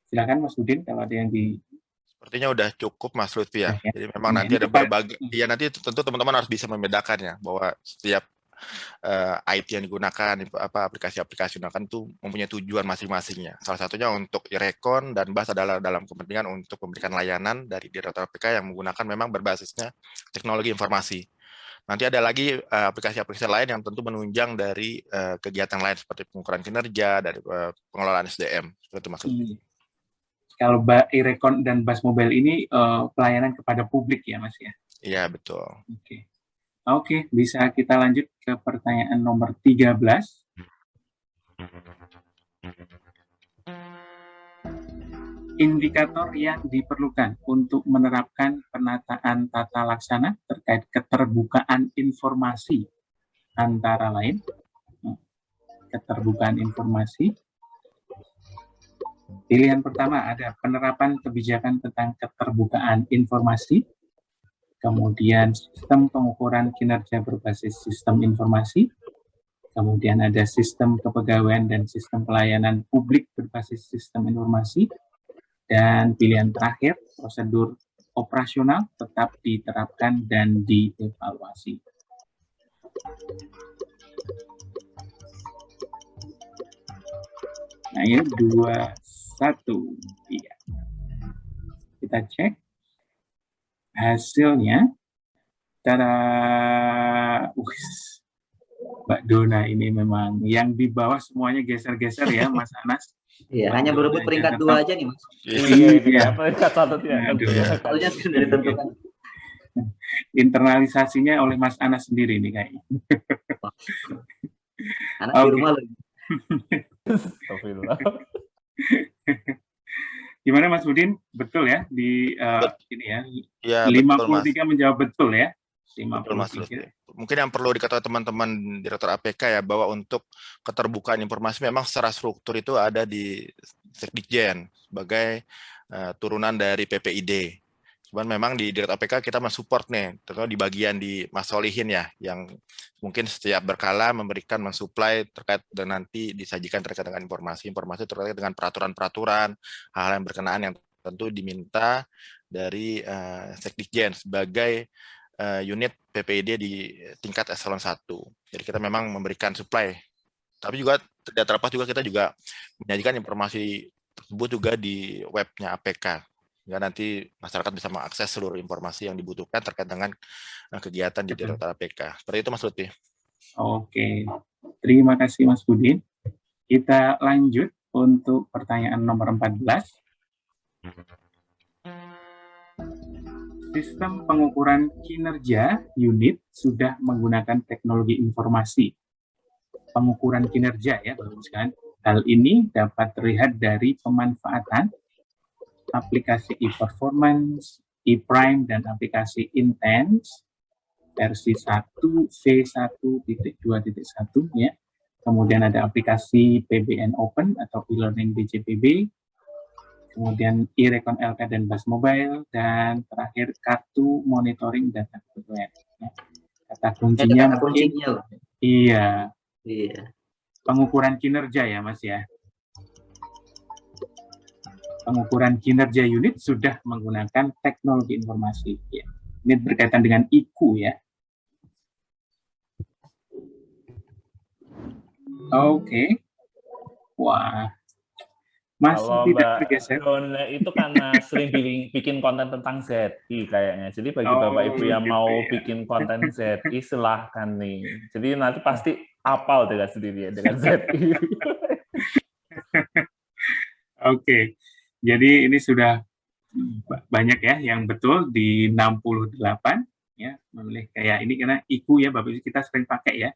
Silakan Mas Udin kalau ada yang di. Sepertinya udah cukup Mas Lutfi ya. Ya. Jadi memang nanti ada berbagai, ya nanti tentu teman-teman harus bisa membedakannya bahwa setiap IT yang digunakan, aplikasi-aplikasi yang digunakan itu mempunyai tujuan masing-masingnya. Salah satunya untuk e-recon dan BAS adalah dalam kepentingan untuk memberikan layanan dari Direktorat APK yang menggunakan memang berbasisnya teknologi informasi. Nanti ada lagi aplikasi-aplikasi lain yang tentu menunjang dari kegiatan lain seperti pengukuran kinerja, dari pengelolaan SDM. Seperti itu maksudnya. Kalau e-recon dan BAS mobile ini pelayanan kepada publik ya Mas ya? Iya, betul. Oke, bisa kita lanjut ke pertanyaan nomor 13. Indikator yang diperlukan untuk menerapkan penataan tata laksana terkait keterbukaan informasi antara lain keterbukaan informasi. Pilihan pertama ada penerapan kebijakan tentang keterbukaan informasi, kemudian sistem pengukuran kinerja berbasis sistem informasi, kemudian ada sistem kepegawaian dan sistem pelayanan publik berbasis sistem informasi, dan pilihan terakhir, prosedur operasional tetap diterapkan dan dievaluasi. Nah, ini 2-1. Iya. Kita cek hasilnya. Cara Mbak Dona ini memang yang di bawah semuanya geser-geser ya, Mas Anas. Iya, hanya berebut peringkat 2 aja nih, Mas. Iya, peringkat 1 tidak. Harusnya sudah ditentukan. Internalisasinya oleh Mas Anas sendiri nih kayaknya. Anak di rumah loh. Gimana Mas Udin? Betul ya di ini ya? Ya 53 betul, menjawab betul ya? 53. Betul, Mas Lutfi. Mungkin yang perlu diketahui teman-teman Direktur APK ya, bahwa untuk keterbukaan informasi memang secara struktur itu ada di Sekdikjen sebagai turunan dari PPID. Cuman memang di Direktur APK kita mensupport nih, terutama di bagian di Mas Solihin ya, yang mungkin setiap berkala memberikan mensuplai terkait dengan nanti disajikan terkait dengan informasi terkait dengan peraturan-peraturan, hal-hal yang berkenaan yang tentu diminta dari Sekdikjen sebagai unit PPID di tingkat eselon 1. Jadi kita memang memberikan supply. Tapi juga tidak terlepas juga kita juga menyajikan informasi tersebut juga di webnya APK. Sehingga nanti masyarakat bisa mengakses seluruh informasi yang dibutuhkan terkait dengan kegiatan di Direktorat APK. Seperti itu Mas Lutfi. Oke. Terima kasih Mas Budin. Kita lanjut untuk pertanyaan nomor 14. Sistem pengukuran kinerja unit sudah menggunakan teknologi informasi. Pengukuran kinerja ya, Bapak sekalian. Hal ini dapat terlihat dari pemanfaatan aplikasi e-performance, e-prime, dan aplikasi Intense versi 1 V1.2.1 ya. Kemudian ada aplikasi PBN Open atau e-learning DJPB. Kemudian e-recon LK dan BAS mobile, dan terakhir kartu monitoring data kepegawaian. Kata kuncinya mungkin iya. Pengukuran kinerja ya Mas ya. Pengukuran kinerja unit sudah menggunakan teknologi informasi. Ya. Ini berkaitan dengan IQ ya. Oke. Wah. Mas Kalau tidak Mbak tergeser. Dona itu karena sering bikin konten tentang ZI kayaknya. Jadi bagi Oh, Bapak Ibu yang gitu mau ya. bikin konten ZI silahkan nih. Jadi nanti pasti hafal dengan sendiri ya dengan ZI. Oke. Jadi ini sudah banyak ya yang betul di 68 ya, memilih kayak ini karena IQ ya Bapak Ibu kita sering pakai ya.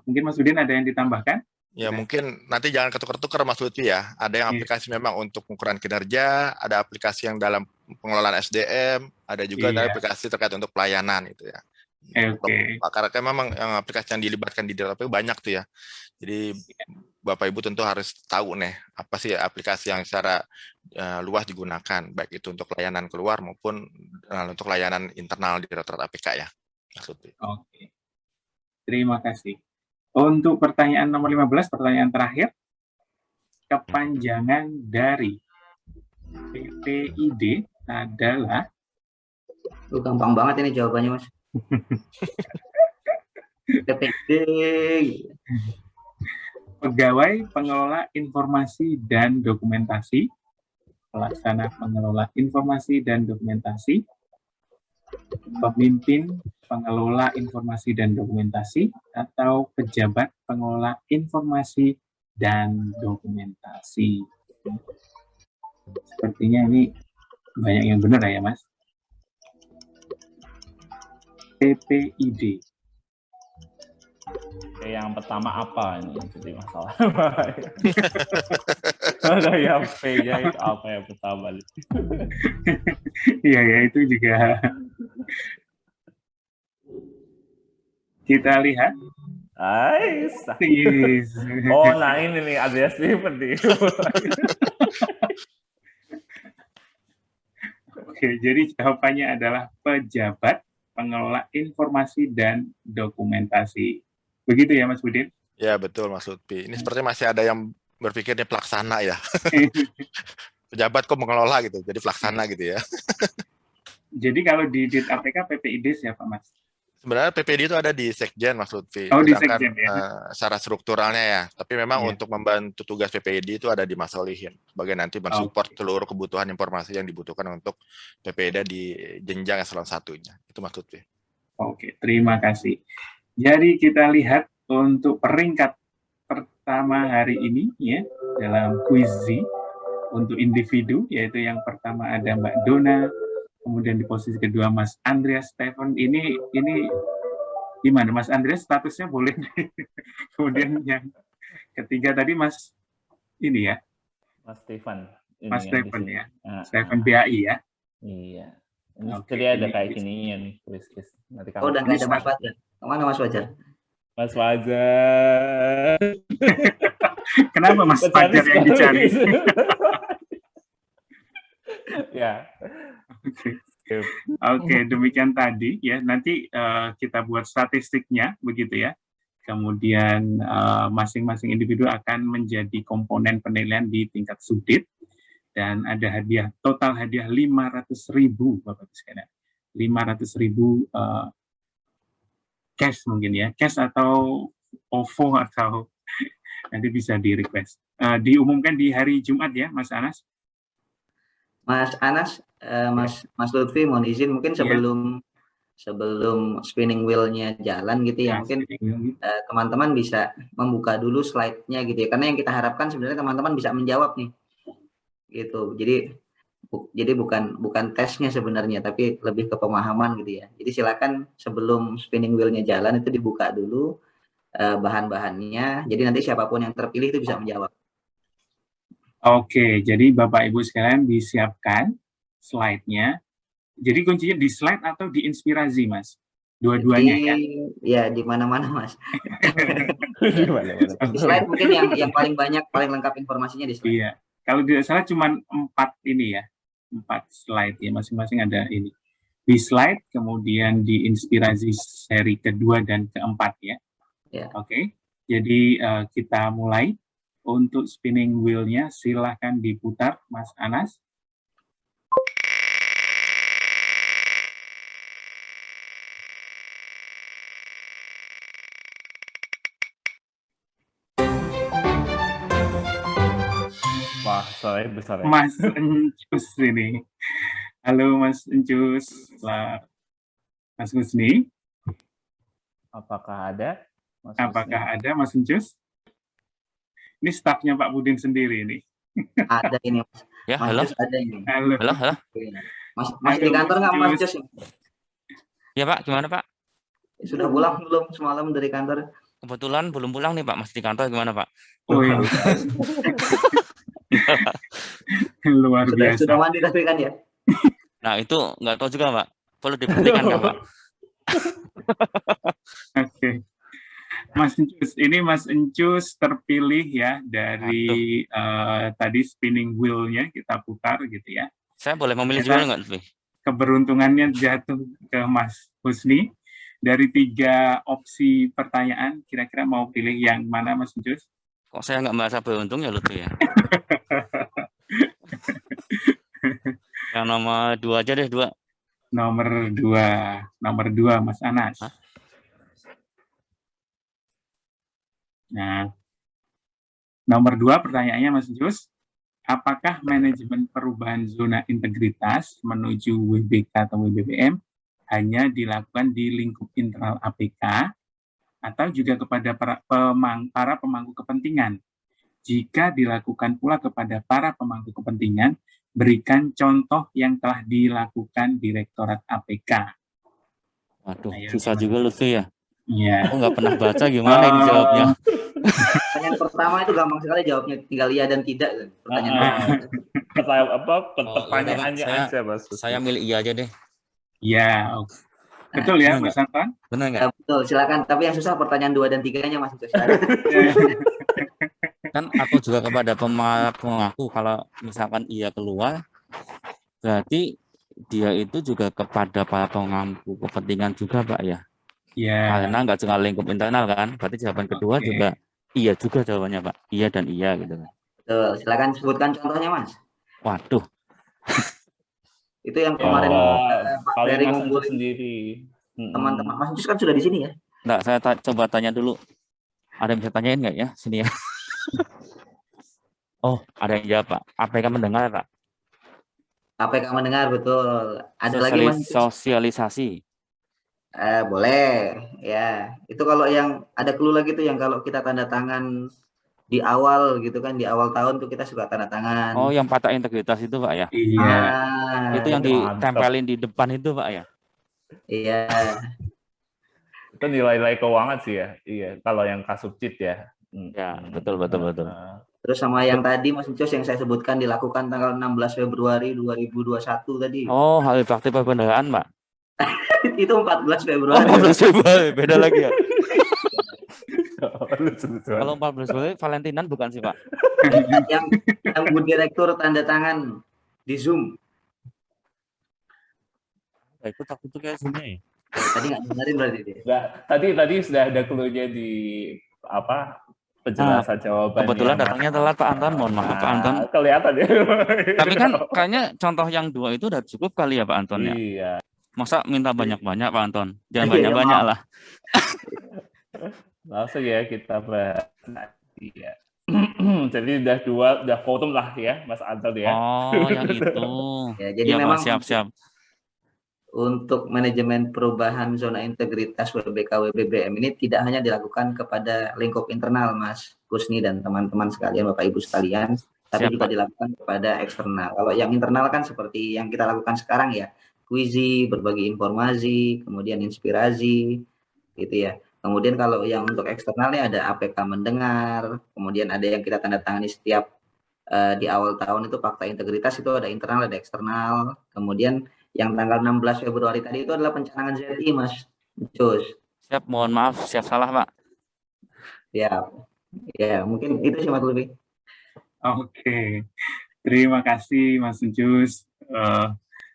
Mungkin Mas Udin ada yang ditambahkan? Ya mungkin nanti jangan ketukar-tukar Mas Lutfi ya. Ada yang aplikasi memang untuk pengukuran kinerja, ada aplikasi yang dalam pengelolaan SDM, ada juga ada aplikasi terkait untuk pelayanan itu ya. Oke. Karena memang yang aplikasi yang dilibatkan di dalam banyak tuh ya. Jadi Bapak Ibu tentu harus tahu nih apa sih aplikasi yang secara luas digunakan, baik itu untuk layanan keluar maupun untuk layanan internal di Direktorat APK ya. Mas Lutfi. Oke. Terima kasih. Untuk pertanyaan nomor 15, pertanyaan terakhir, kepanjangan dari PPID adalah... Gampang banget ini jawabannya, Mas. PPID. Pegawai Pengelola Informasi dan Dokumentasi, Pelaksana Pengelola Informasi dan Dokumentasi, Pemimpin Pengelola Informasi dan Dokumentasi, atau Pejabat Pengelola Informasi dan Dokumentasi. Sepertinya ini banyak yang benar ya, Mas. PPID. Yang pertama apa ini? Jadi masalah. Ada yang P-nya itu apa yang pertama? Iya ya, itu juga. Kita lihat. Yes. Oh, nah ini nih ada seperti itu. Oke, jadi jawabannya adalah Pejabat Pengelola Informasi dan Dokumentasi. Begitu ya, Mas Budin? Ya, betul, Mas Lutfi. Ini sepertinya masih ada yang berpikirnya pelaksana ya. Pejabat kok mengelola gitu, jadi pelaksana gitu ya. Jadi kalau di DIT APK, PPID siapa, Mas? Sebenarnya PPID itu ada di Sekjen, Mas Lutfi. Oh, di Sekjen ya? Secara strukturalnya ya. Tapi memang untuk membantu tugas PPID itu ada di Mas Solihin. Sebagai nanti mensupport seluruh kebutuhan informasi yang dibutuhkan untuk PPID di jenjang eselon 1-nya. Itu Mas Lutfi. Oke, terima kasih. Jadi kita lihat untuk peringkat pertama hari ini ya dalam kuis Z untuk individu, yaitu yang pertama ada Mbak Dona, kemudian di posisi kedua Mas Andreas Stephen. Ini gimana Mas Andreas, statusnya boleh? Kemudian yang ketiga tadi Mas ini ya, Mas Stephen. Mas Stephen ya, Stephen BAI ya. Iya. Ini sebenarnya ada kayak gininya nih, kuis. Nanti Oh, udah nggak ada Mas Fajar. Kemana Mas Fajar? Mas Fajar. Kenapa Mas Fajar yang dicari? Ya. Oke, demikian tadi ya. Nanti kita buat statistiknya begitu ya. Kemudian masing-masing individu akan menjadi komponen penilaian di tingkat subdit dan ada hadiah, total hadiah 500.000 Bapak Ibu sekalian. 500.000 cash mungkin ya, cash atau OVO atau nanti bisa di request. Diumumkan di hari Jumat ya, Mas Anas. Mas Anas, Mas Lutfi mohon izin mungkin sebelum spinning wheel-nya jalan gitu ya, mungkin teman-teman bisa membuka dulu slide-nya gitu ya, karena yang kita harapkan sebenarnya teman-teman bisa menjawab nih, gitu. Jadi bukan tesnya sebenarnya, tapi lebih ke pemahaman gitu ya. Jadi silakan sebelum spinning wheel-nya jalan itu dibuka dulu bahan-bahannya. Jadi nanti siapapun yang terpilih itu bisa menjawab. Oke, jadi Bapak Ibu sekalian disiapkan slide-nya. Jadi kuncinya di slide atau di inspirasi, Mas? Dua-duanya ya? Ya, di mana-mana, Mas. Di slide mungkin yang paling banyak, paling lengkap informasinya di slide. Iya. Kalau tidak salah cuma 4 ini ya. 4 slide ya, masing-masing ada ini. Di slide, kemudian di inspirasi seri kedua dan keempat ya. Ya. Oke, jadi kita mulai. Untuk spinning wheel-nya silahkan diputar, Mas Anas. Wow. besar ya. Mas Encus ini. Halo Mas Encus, Mas Husni. Apakah ada? Mas Apakah Husni? ada Mas Encus? Ini stafnya Pak Budin sendiri ini. Ada ini Mas. Ya, Mas halo. Jus ada ini. Halo. Halo, halo. Masih Halo, di kantor Mas nggak Mas Jus. Jus? Ya, Pak, gimana, Pak? Sudah pulang belum semalam dari kantor? Kebetulan belum pulang nih, Pak. Masih di kantor, gimana, Pak? Wih, luar Sudah biasa. mandi tapi kan ya? Nah, itu nggak tahu juga, Pak. Perlu dibuktikan, nggak, Pak? Oke. Mas Encus, ini Mas Encus terpilih ya dari tadi spinning wheel-nya kita putar gitu ya. Saya boleh memilih Ternyata juga nggak, Pak? Keberuntungannya jatuh ke Mas Husni. Dari 3 opsi pertanyaan, kira-kira mau pilih yang mana Mas Encus? Kok saya nggak merasa beruntung ya, Lutfi ya? Yang nomor 2 aja deh, 2. Nomor 2 Mas Anas. Hah? Nah, nomor 2 pertanyaannya Mas Jus, apakah manajemen perubahan zona integritas menuju WBK atau WBBM hanya dilakukan di lingkup internal APK atau juga kepada para pemangku kepentingan? Jika dilakukan pula kepada para pemangku kepentingan, berikan contoh yang telah dilakukan Direktorat APK. Waduh, Ayo, susah gimana? juga Lutfi ya. Iya. Aku nggak pernah baca, gimana ini jawabnya? Pertanyaan pertama itu gampang sekali jawabnya, tinggal iya dan tidak. Pertanyaan pertama. Pertanyaannya saya- aja, Mas. Saya milih iya aja deh. Iya. Betul ya, Benar Mas Anton? Benar nggak? Ya, betul, silakan. Tapi yang susah pertanyaan 2 dan 3-nya Mas. Silakan. Kan aku juga kepada pemangku, kalau misalkan iya keluar, berarti dia itu juga kepada para pemangku kepentingan juga, Pak ya. Iya. Karena nggak cuma lingkup internal kan, berarti jawaban kedua Oke. juga iya juga jawabannya, Pak. Iya dan iya gitu kan. Betul, silakan sebutkan contohnya Mas. Waduh, Itu yang kemarin Pak Paling Ferry Mas Encus ngumpulin sendiri. teman-teman. Mas Jus kan sudah di sini ya? nggak, saya coba tanya dulu. Ada yang bisa tanyain nggak ya sini ya? Oh, ada yang jawab, Pak. APK mendengar, Pak. APK mendengar, betul. Ada lagi Mas Jus? Sosialisasi. Boleh, ya. Itu kalau yang ada clue lagi tuh yang kalau kita tanda tangan di awal gitu kan, di awal tahun tuh kita suka tanda tangan. Oh, yang patah integritas itu, Pak ya. Iya. Itu yang mantap. ditempelin di depan itu, Pak ya. Iya. Itu nilai-nilai keuangan sih ya. Iya, kalau yang kasubcit ya. Ya, betul. Terus sama yang tadi Mas Encus yang saya sebutkan dilakukan tanggal 16 Februari 2021 tadi. Oh, hari bakti perbendaharaan, Pak. Itu 14 Oh, Februari. 14 Februari, beda lagi ya. Kalau Kalau 14 Februari Valentinan bukan sih, Pak? yang Bu Direktur tanda tangan di Zoom. Ikut aku tuh kayak sini. Tadi nggak dengerin berarti dia. Nah, tadi sudah ada clue-nya di apa penjelasan jawabannya. Kebetulan datangnya telat, Pak Anton. Mohon maaf, Pak Anton. Kelihatan ya. Tapi kan kayaknya contoh yang 2 itu udah cukup kali ya, Pak Anton ya. Iya. Masa minta banyak-banyak, Pak Anton? Jangan Iya, banyak-banyak maaf. lah. Langsung ya kita bahas nanti ya. Jadi udah votum lah ya, Mas Anton ya. Oh, yang itu. Ya, jadi Iya, Pak, memang siap. untuk manajemen perubahan zona integritas WBK WBBM ini tidak hanya dilakukan kepada lingkup internal Mas Kusni dan teman-teman sekalian, Bapak Ibu sekalian, tapi Siap, juga Pak. dilakukan kepada eksternal. Kalau yang internal kan seperti yang kita lakukan sekarang ya, kuisi, berbagi informasi, kemudian inspirasi, gitu ya. Kemudian kalau yang untuk eksternalnya ada APK mendengar, kemudian ada yang kita tanda tangani setiap di awal tahun itu fakta integritas, itu ada internal, ada eksternal. Kemudian yang tanggal 16 Februari tadi itu adalah pencanangan ZI, Mas Cus. Siap, mohon maaf, siap salah, Pak. Ya, mungkin itu sih Mas Lutfi. Oke. Terima kasih Mas Encus.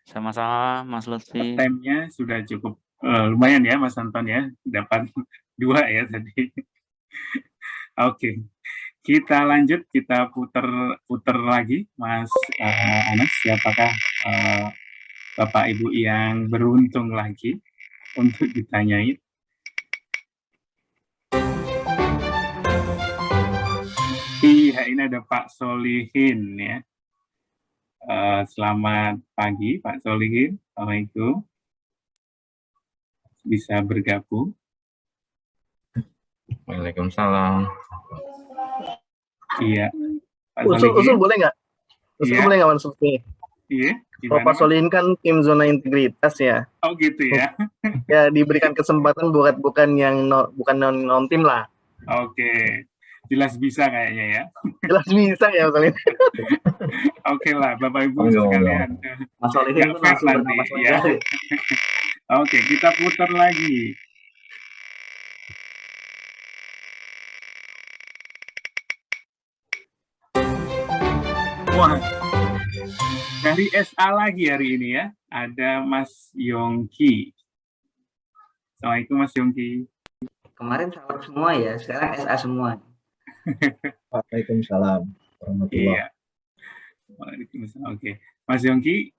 Sama-sama, Mas Lutfi. Time-nya sudah cukup lumayan ya Mas Anton ya. Dapat 2 ya tadi. Oke. Kita lanjut, kita puter lagi Mas Anas. Siapakah Bapak Ibu yang beruntung lagi untuk ditanyain? Iya, ini ada Pak Solihin ya. Selamat pagi Pak Solihin, Assalamualaikum. Bisa bergabung. Waalaikumsalam. Iya, Pak Usul Solihin. boleh nggak? Iya. Boleh nggak Mas Sulki? Iya, Kalau Pak Solihin kan tim zona integritas ya. Oh gitu ya. Ya diberikan kesempatan bukan non tim lah. Oke, jelas bisa kayaknya ya. Jelas bisa ya Mas Solihin. Oke lah, Bapak Ibu sekalian. Mas Solihin itu langsung bernapas ya. Oke, kita putar lagi. Wah, dari SA lagi hari ini ya, ada Mas Yongki. Assalamualaikum Mas Yongki. Kemarin salah semua ya, sekarang SA semua. Waalaikumsalam warahmatullahi. Iya. Waalaikumsalam. Oke, Mas Yongki,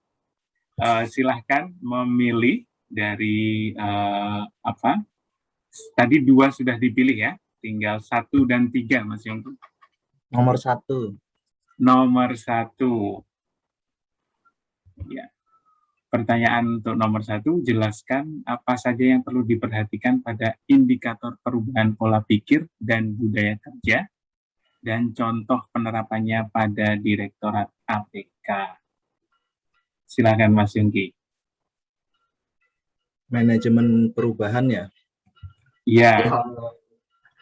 silahkan memilih dari apa? Tadi 2 sudah dipilih ya, tinggal 1 dan 3 Mas Yongki. Nomor 1. Nomor 1. Ya. Pertanyaan untuk nomor 1, jelaskan apa saja yang perlu diperhatikan pada indikator perubahan pola pikir dan budaya kerja, dan contoh penerapannya pada Direktorat APK. Silakan Mas Yongki. Manajemen perubahan ya? Iya.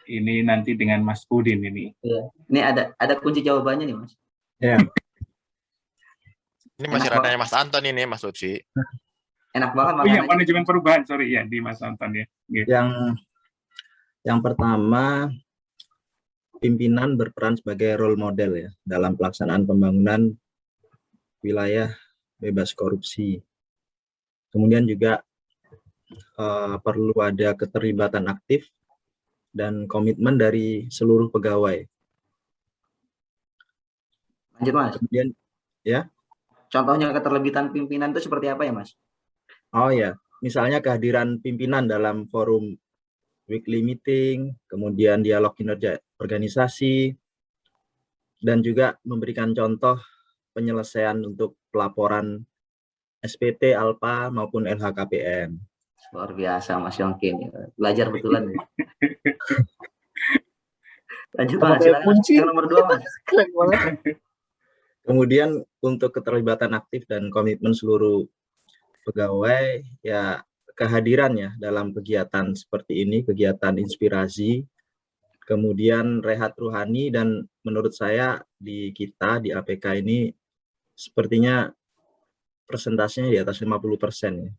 Ini nanti dengan Mas Pudin ini. Iya. Ini ada kunci jawabannya nih Mas. Ya. Ini masih ranahnya Mas Anton ini, Mas Lutfi. Enak banget. Oh iya, manajemen perubahan, sorry ya, di Mas Anton ya. Gitu. Yang pertama, pimpinan berperan sebagai role model ya dalam pelaksanaan pembangunan wilayah bebas korupsi. Kemudian juga perlu ada keterlibatan aktif dan komitmen dari seluruh pegawai. Lanjut Mas. Kemudian ya. Contohnya keterlibatan pimpinan itu seperti apa ya Mas? Oh ya, misalnya kehadiran pimpinan dalam forum weekly meeting, kemudian dialog kinerja organisasi, dan juga memberikan contoh penyelesaian untuk pelaporan SPT, ALPA, maupun LHKPN. Luar biasa Mas Yongki ini. Belajar betulan. Lanjut Mas, silakan nomor 2 Mas. Keren banget. Kemudian untuk keterlibatan aktif dan komitmen seluruh pegawai, ya kehadirannya dalam kegiatan seperti ini, kegiatan inspirasi, kemudian rehat ruhani, dan menurut saya di kita, di APK ini, sepertinya persentasenya di atas 50% ya.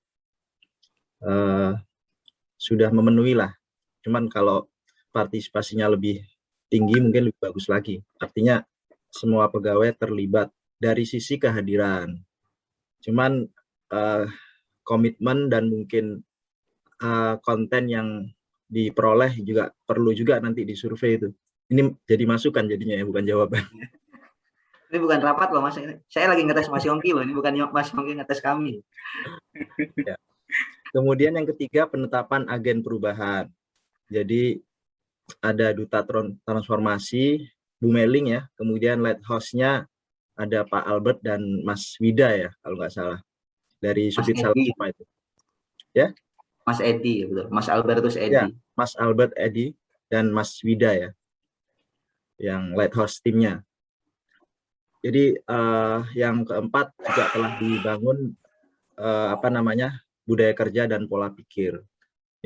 Sudah memenuhi lah, cuman kalau partisipasinya lebih tinggi mungkin lebih bagus lagi. Artinya semua pegawai terlibat dari sisi kehadiran. Cuman komitmen dan mungkin konten yang diperoleh juga perlu juga nanti disurvei itu. Ini jadi masukan jadinya ya, bukan jawaban. Ini bukan rapat loh Mas. Saya lagi ngetes Mas Yongki loh. Ini bukan Mas Yongki ngetes kami. Ya. Kemudian yang ketiga, penetapan agen perubahan. Jadi ada duta transformasi, Bu Meling ya, kemudian lead host-nya ada Pak Albert dan Mas Wida ya, kalau nggak salah, dari Subdit Salma itu. Ya? Mas Edi, betul. Mas Albertus Edi. Ya, Mas Albert Edi dan Mas Wida ya, yang lead host timnya. Jadi yang keempat juga telah dibangun budaya kerja dan pola pikir.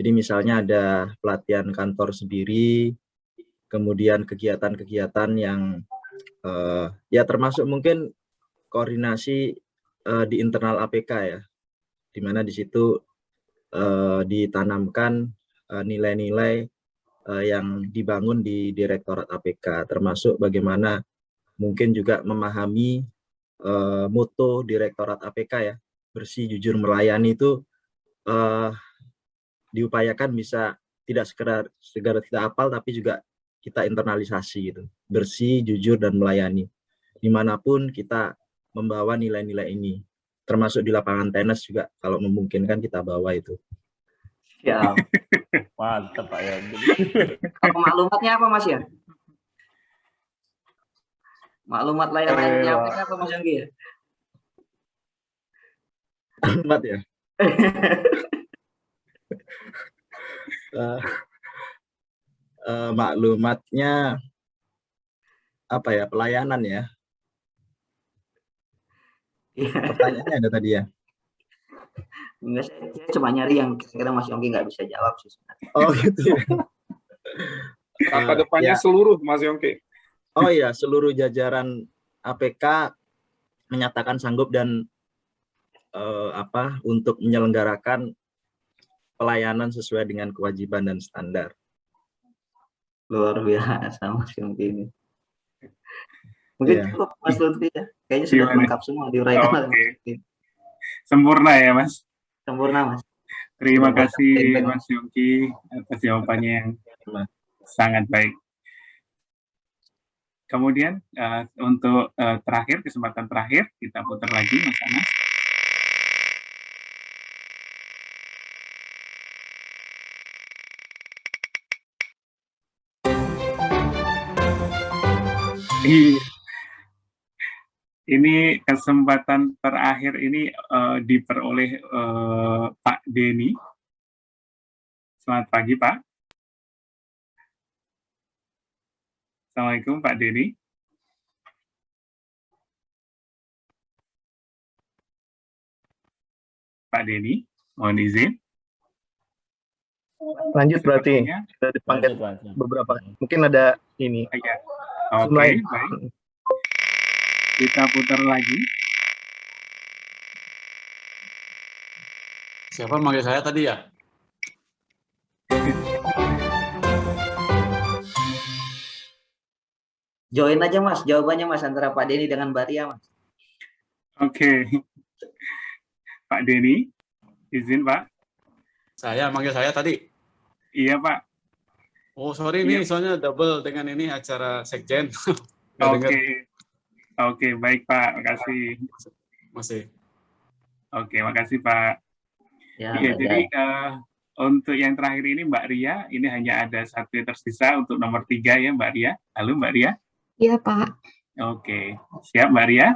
Jadi misalnya ada pelatihan kantor sendiri, kemudian kegiatan-kegiatan yang ya termasuk mungkin koordinasi di internal APK ya, di mana di situ ditanamkan nilai-nilai yang dibangun di Direktorat APK, termasuk bagaimana mungkin juga memahami moto Direktorat APK ya, bersih, jujur, melayani itu diupayakan bisa tidak sekedar tidak hafal, tapi juga kita internalisasi gitu, bersih, jujur, dan melayani. Dimanapun kita membawa nilai-nilai ini, termasuk di lapangan tenis juga kalau memungkinkan kita bawa itu. Ya. Mantap Pak ya. Maklumatnya apa Mas ya? Maklumat layanan APK apa Mas Yongki ya? Ahmad ya. Maklumatnya apa ya, pelayanan ya. Pertanyaannya ada tadi ya. Enggak, saya cuma nyari yang kira-kira Mas Yongki nggak bisa jawab sih sebenarnya. Oh gitu ya. Kata depannya Ya. seluruh, Mas Yongki. Oh iya, seluruh jajaran APK menyatakan sanggup dan untuk menyelenggarakan pelayanan sesuai dengan kewajiban dan standar. Luar biasa Mas Yongki ini. Mungkin Iya. cukup Mas Lutfi ya. Kayaknya sudah Gimana? lengkap semua diuraikan oleh Mas Oke. Lutfi. Sempurna ya, Mas. Sempurna Mas. Terima Sudah kasih banyak Mas Yongki atas jawabannya yang sangat baik. Kemudian untuk terakhir, kesempatan terakhir, kita putar lagi Mas Anas. Iya. Ini kesempatan terakhir ini diperoleh Pak Denny. Selamat pagi, Pak. Assalamualaikum, Pak Denny. Pak Denny, mohon izin. Lanjut berarti Sepertinya. sudah dipanggil Lanjut. beberapa. Mungkin ada ini. Iya. Oke, Lain. baik. Kita putar lagi. Siapa manggil saya tadi ya? Join aja Mas, jawabannya Mas antara Pak Denny dengan Mbak Ria Mas. Oke. Pak Denny, izin Pak. Saya manggil saya tadi. Iya Pak. Oh sorry nih, soalnya double dengan ini acara sekjen. Nggak dengar. Oke, baik Pak, makasih. Masih. Oke, makasih Pak. Ya, Iya, jadi untuk yang terakhir ini Mbak Ria, ini hanya ada satu yang tersisa untuk nomor 3 ya Mbak Ria. Halo Mbak Ria. Iya Pak. Oke, siap Mbak Ria?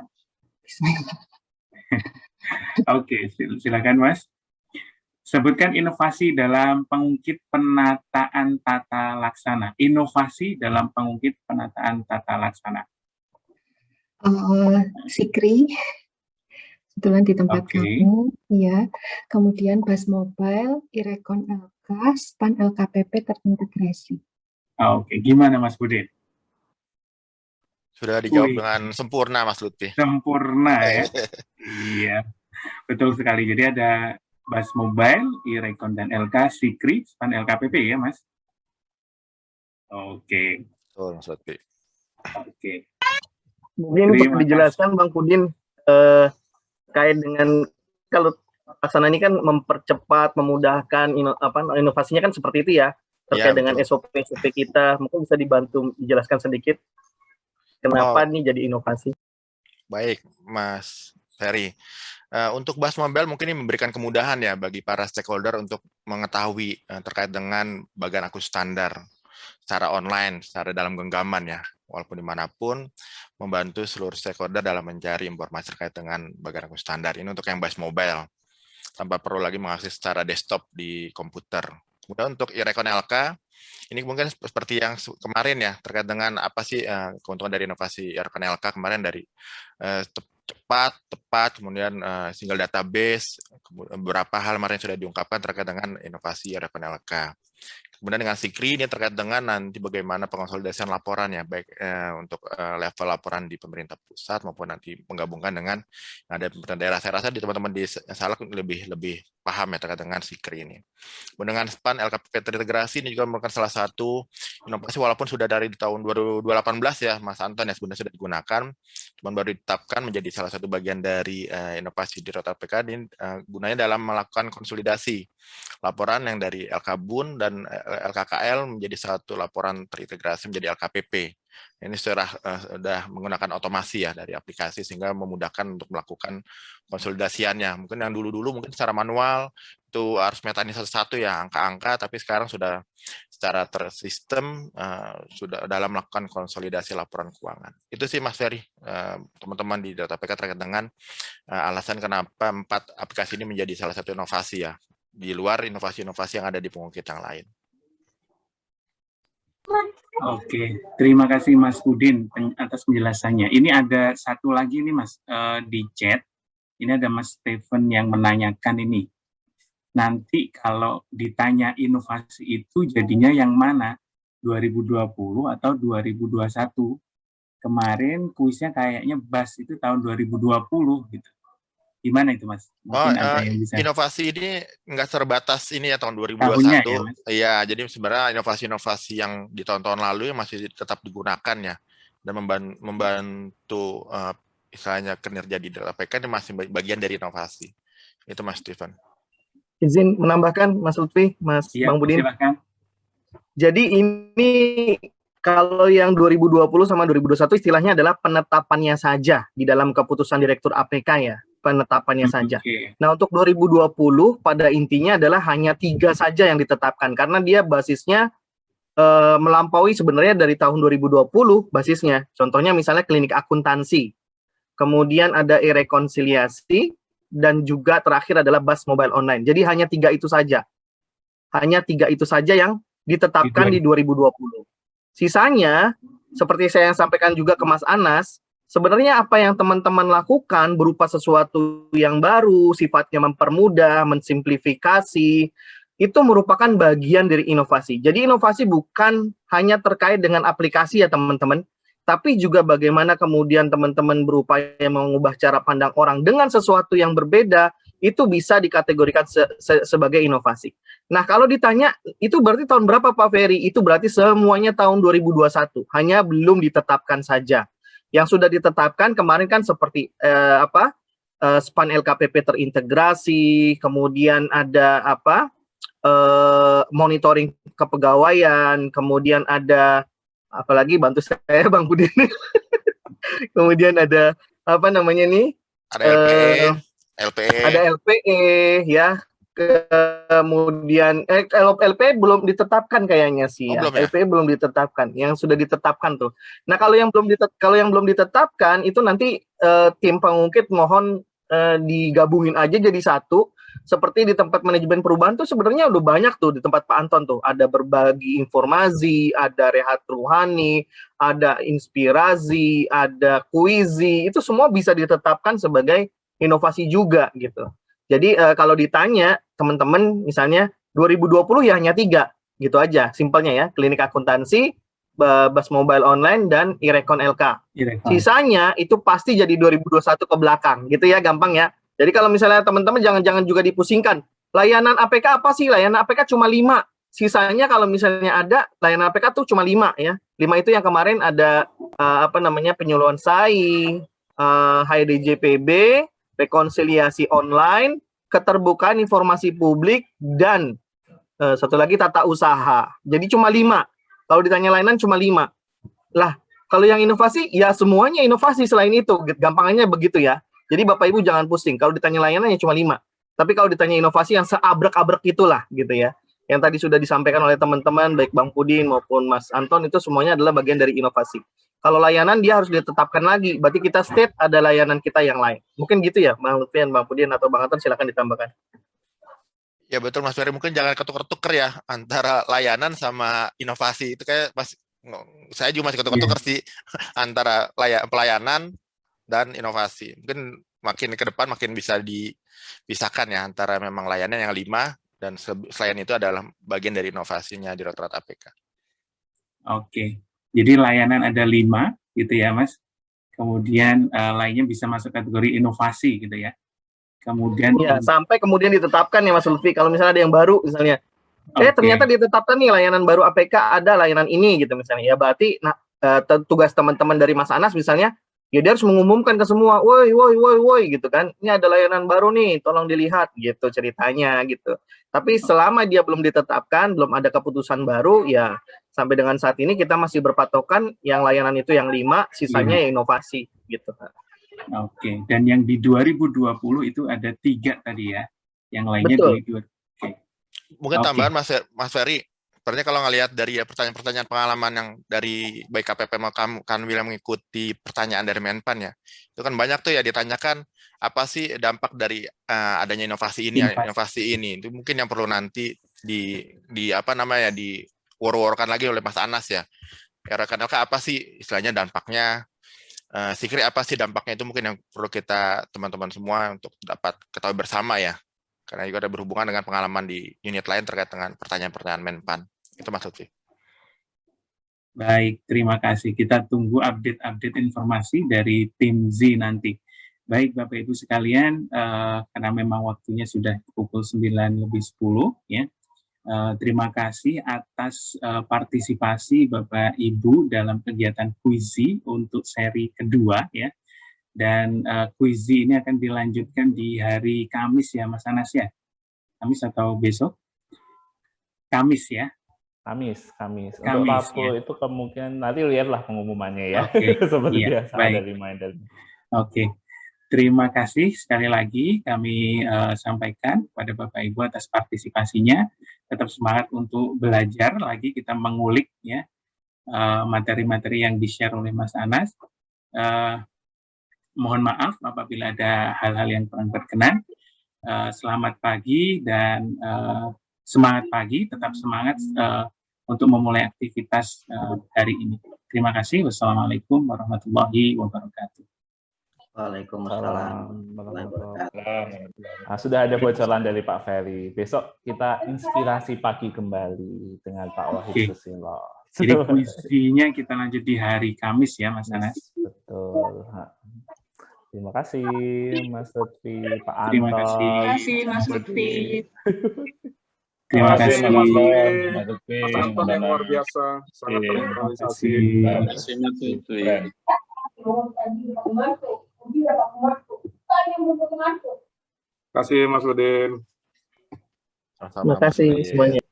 Oke, silakan Mas. Sebutkan inovasi dalam pengungkit penataan tata laksana. Inovasi dalam pengungkit penataan tata laksana. Sikri, kebetulan di tempat Oke. kamu, ya. Kemudian Bas Mobile, Irekon LK, SPAN LKPP terintegrasi. Oke, gimana Mas Budin? Sudah dijawab Wih. dengan sempurna, Mas Lutfi. Sempurna ya. Iya, betul sekali. Jadi ada Bas Mobile, Irekon dan LK, Sikri, SPAN LKPP ya Mas? Oke. Betul, Mas Lutfi. Oke. Mungkin untuk Terima dijelaskan Bang Pudin kait dengan kalau pelaksanaan ini kan mempercepat, memudahkan inovasinya kan seperti itu ya terkait dengan SOP kita. Mungkin bisa dibantu dijelaskan sedikit kenapa ini jadi inovasi. Baik, Mas Ferry. Untuk Bas Mobile mungkin ini memberikan kemudahan ya bagi para stakeholder untuk mengetahui terkait dengan bagan akus standar secara online, secara dalam genggaman ya, walaupun dimanapun, membantu seluruh stakeholder dalam mencari informasi terkait dengan bagan akus standar. Ini untuk yang Bas Mobile, tanpa perlu lagi mengakses secara desktop di komputer. Kemudian untuk Irekon LK, ini mungkin seperti yang kemarin ya, terkait dengan apa sih keuntungan dari inovasi Irekon LK kemarin dari tepat, kemudian single database, beberapa hal kemarin sudah diungkapkan terkait dengan inovasi Irekon LK. Kemudian dengan Sikri ini terkait dengan nanti bagaimana pengonsolidasian laporan ya, baik untuk level laporan di pemerintah pusat maupun nanti menggabungkan dengan yang ada pemerintah daerah. Saya rasa di teman-teman di Salak lebih paham ya terkait dengan Sikri ini. Kemudian dengan SPAN LKPP terintegrasi ini juga merupakan salah satu inovasi walaupun sudah dari tahun 2018 ya Mas Anton ya sebenarnya sudah digunakan, cuman baru ditetapkan menjadi salah satu bagian dari inovasi di Direktorat APK ini gunanya dalam melakukan konsolidasi laporan yang dari LKBUN dan LKKL menjadi satu laporan terintegrasi menjadi LKPP. Ini sudah menggunakan otomasi ya dari aplikasi sehingga memudahkan untuk melakukan konsolidasiannya. Mungkin yang dulu-dulu mungkin secara manual itu harus metanin satu-satu ya angka-angka, tapi sekarang sudah secara tersistem sudah dalam melakukan konsolidasi laporan keuangan. Itu sih Mas Ferry, teman-teman di Data APK terkait dengan alasan kenapa 4 aplikasi ini menjadi salah satu inovasi ya, di luar inovasi-inovasi yang ada di pengungkit yang lain. Oke, terima kasih Mas Udin atas penjelasannya. Ini ada satu lagi nih Mas di chat. Ini ada Mas Stephen yang menanyakan ini. Nanti kalau ditanya inovasi itu jadinya yang mana? 2020 atau 2021? Kemarin kuisnya kayaknya BAS itu tahun 2020 gitu. Gimana itu Mas? Mungkin ada yang bisa. Inovasi ini nggak terbatas ini ya tahun 2021. Tahunnya, ya, Mas? Iya, jadi sebenarnya inovasi-inovasi yang di tahun-tahun lalu masih tetap digunakan ya, dan membantu misalnya kinerja di Data APK ini masih bagian dari inovasi. Itu Mas Stephen. Izin menambahkan Mas Lutfi, Mas Ya, Bang Budin. silakan. Jadi ini kalau yang 2020 sama 2021 istilahnya adalah penetapannya saja di dalam keputusan Direktur APK ya, penetapannya saja. Nah untuk 2020 pada intinya adalah hanya 3 saja yang ditetapkan karena dia basisnya melampaui sebenarnya dari tahun 2020 basisnya. Contohnya misalnya klinik akuntansi, kemudian ada e-rekonsiliasi, dan juga terakhir adalah BAS mobile online. Jadi hanya 3 itu saja. Hanya 3 itu saja yang ditetapkan di 2020. Sisanya, seperti saya sampaikan juga ke Mas Anas, sebenarnya apa yang teman-teman lakukan berupa sesuatu yang baru, sifatnya mempermudah, mensimplifikasi, itu merupakan bagian dari inovasi. Jadi inovasi bukan hanya terkait dengan aplikasi ya teman-teman, tapi juga bagaimana kemudian teman-teman berupaya mengubah cara pandang orang dengan sesuatu yang berbeda, itu bisa dikategorikan sebagai inovasi. Nah, kalau ditanya, itu berarti tahun berapa Pak Ferry? Itu berarti semuanya tahun 2021, hanya belum ditetapkan saja. Yang sudah ditetapkan kemarin kan seperti SPAN LKPP terintegrasi, kemudian ada monitoring kepegawaian, kemudian ada apalagi bantu saya Bang Budin. Kemudian ada apa namanya nih? Ada LPE. Ada LPE ya. Kemudian LPE belum ditetapkan kayaknya sih ya. LPE belum ditetapkan. Yang sudah ditetapkan tuh. Nah, kalau yang belum ditetapkan itu nanti tim pengungkit mohon digabungin aja jadi satu. Seperti di tempat manajemen perubahan tuh sebenarnya udah banyak tuh di tempat Pak Anton tuh. Ada berbagi informasi, ada rehat ruhani, ada inspirasi, ada kuizi. Itu semua bisa ditetapkan sebagai inovasi juga gitu. Jadi kalau ditanya teman-teman misalnya 2020 ya hanya 3 gitu aja. Simpelnya ya, klinik akuntansi, BAS mobile online, dan e-rekon LK. Sisanya itu pasti jadi 2021 ke belakang gitu ya, gampang ya. Jadi kalau misalnya teman-teman jangan juga dipusingkan. Layanan APK apa sih? Layanan APK cuma 5. Sisanya kalau misalnya ada, layanan APK tuh cuma 5 ya. 5 itu yang kemarin ada penyuluhan SAI, HDJPB, rekonsiliasi online, keterbukaan informasi publik, dan satu lagi tata usaha. Jadi cuma 5. Kalau ditanya layanan cuma 5. Lah, kalau yang inovasi, ya semuanya inovasi selain itu. Gampangannya begitu ya. Jadi Bapak Ibu jangan pusing, kalau ditanya layanannya cuma 5. Tapi kalau ditanya inovasi yang seabrek-abrek itulah gitu ya. Yang tadi sudah disampaikan oleh teman-teman, baik Bang Pudin maupun Mas Anton, itu semuanya adalah bagian dari inovasi. Kalau layanan dia harus ditetapkan lagi, berarti kita state ada layanan kita yang lain. Mungkin gitu ya Bang Lutfi, Bang Pudin, atau Bang Anton silakan ditambahkan. Ya betul Mas Ferry, mungkin jangan ketuker-tuker ya antara layanan sama inovasi. Itu kayak saya juga masih ketuker-tuker sih antara pelayanan dan inovasi. Mungkin makin ke depan makin bisa dipisahkan ya antara memang layanan yang 5 dan selain itu adalah bagian dari inovasinya Direktorat APK. Oke, jadi layanan ada 5 gitu ya Mas. Kemudian lainnya bisa masuk kategori inovasi gitu ya. Kemudian ya, sampai kemudian ditetapkan ya Mas Lutfi. Kalau misalnya ada yang baru misalnya, ternyata ditetapkan nih layanan baru APK, ada layanan ini gitu misalnya. Ya berarti tugas teman-teman dari Mas Anas misalnya, ya dia harus mengumumkan ke semua, woi gitu kan, ini ada layanan baru nih, tolong dilihat gitu ceritanya gitu. Tapi selama dia belum ditetapkan, belum ada keputusan baru, ya sampai dengan saat ini kita masih berpatokan yang layanan itu yang 5, sisanya ya inovasi gitu. Oke, dan yang di 2020 itu ada 3 tadi ya, yang lainnya di Mungkin tambahan Mas Ferry, sebenarnya kalau ngelihat dari pertanyaan-pertanyaan pengalaman yang dari baik KPP maupun Kanwil yang mengikuti pertanyaan dari Menpan ya, itu kan banyak tuh ya ditanyakan apa sih dampak dari adanya inovasi ini, inovasi ini. Itu mungkin yang perlu nanti di apa namanya di war-warkan lagi oleh Mas Anas ya. Ya rekan-rekan apa sih istilahnya dampaknya? Sikri apa sih dampaknya itu mungkin yang perlu kita teman-teman semua untuk dapat ketahui bersama ya. Karena juga ada berhubungan dengan pengalaman di unit lain terkait dengan pertanyaan-pertanyaan Menpan. Itu Mas Lutfi. Baik, terima kasih. Kita tunggu update-update informasi dari tim Z nanti. Baik, Bapak Ibu sekalian, karena memang waktunya sudah pukul 9:10 ya. Terima kasih atas partisipasi Bapak Ibu dalam kegiatan Quizy untuk seri kedua ya. Dan Quizy ini akan dilanjutkan di hari Kamis ya Mas Anas ya? Kamis atau besok? Kamis ya? Kamis. Untuk Papua ya. Itu kemungkinan nanti lihatlah pengumumannya ya. Seperti biasa ada reminder. Oke. Terima kasih sekali lagi kami sampaikan kepada Bapak Ibu atas partisipasinya. Tetap semangat untuk belajar lagi, kita mengulik ya materi-materi yang di-share oleh Mas Anas. Mohon maaf apabila ada hal-hal yang kurang berkenan. Selamat pagi dan semangat pagi, tetap semangat untuk memulai aktivitas hari ini. Terima kasih. Wassalamualaikum warahmatullahi wabarakatuh. Waalaikumsalam. Nah, sudah ada bocoran dari Pak Ferry. Besok kita inspirasi pagi kembali dengan Pak Wahid Susilo. Jadi kuisinya kita lanjut di hari Kamis ya, Mas Anas. Betul. Terima kasih, Mas Lutfi, Pak Anton. Terima kasih, Mas Lutfi. Terima kasih, Mas Lutfi. Mas Anton yang luar biasa, sangat terorganisasi. Terima kasih, Mas Lutfi. Terima kasih, Mas Udin. Terima kasih semuanya.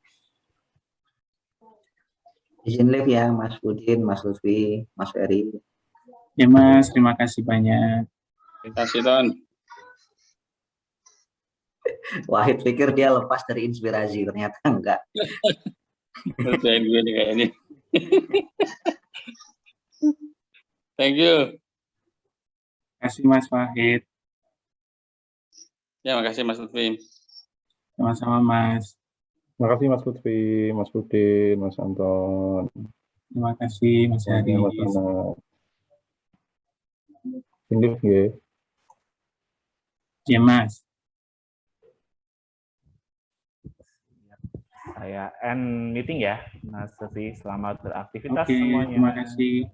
Izin live ya, Mas Udin, Mas Lutfi, Mas Ferry. Ya, Mas. Terima kasih banyak. Terima kasih, Don. Wahid pikir dia lepas dari inspirasi, ternyata enggak. Percaya gue nih kayak ini. Thank you. Terima kasih, Mas Wahid. Ya, makasih Mas Lutfi. Sama-sama, Mas. Terima kasih Mas Lutfi, Mas Udin, Mas Anton. Terima kasih, Mas Haris. Mas Anas. Ini ya. Ya, Mas. Saya end meeting ya, Mas Lutfi. Selamat beraktivitas Oke, semuanya. terima kasih.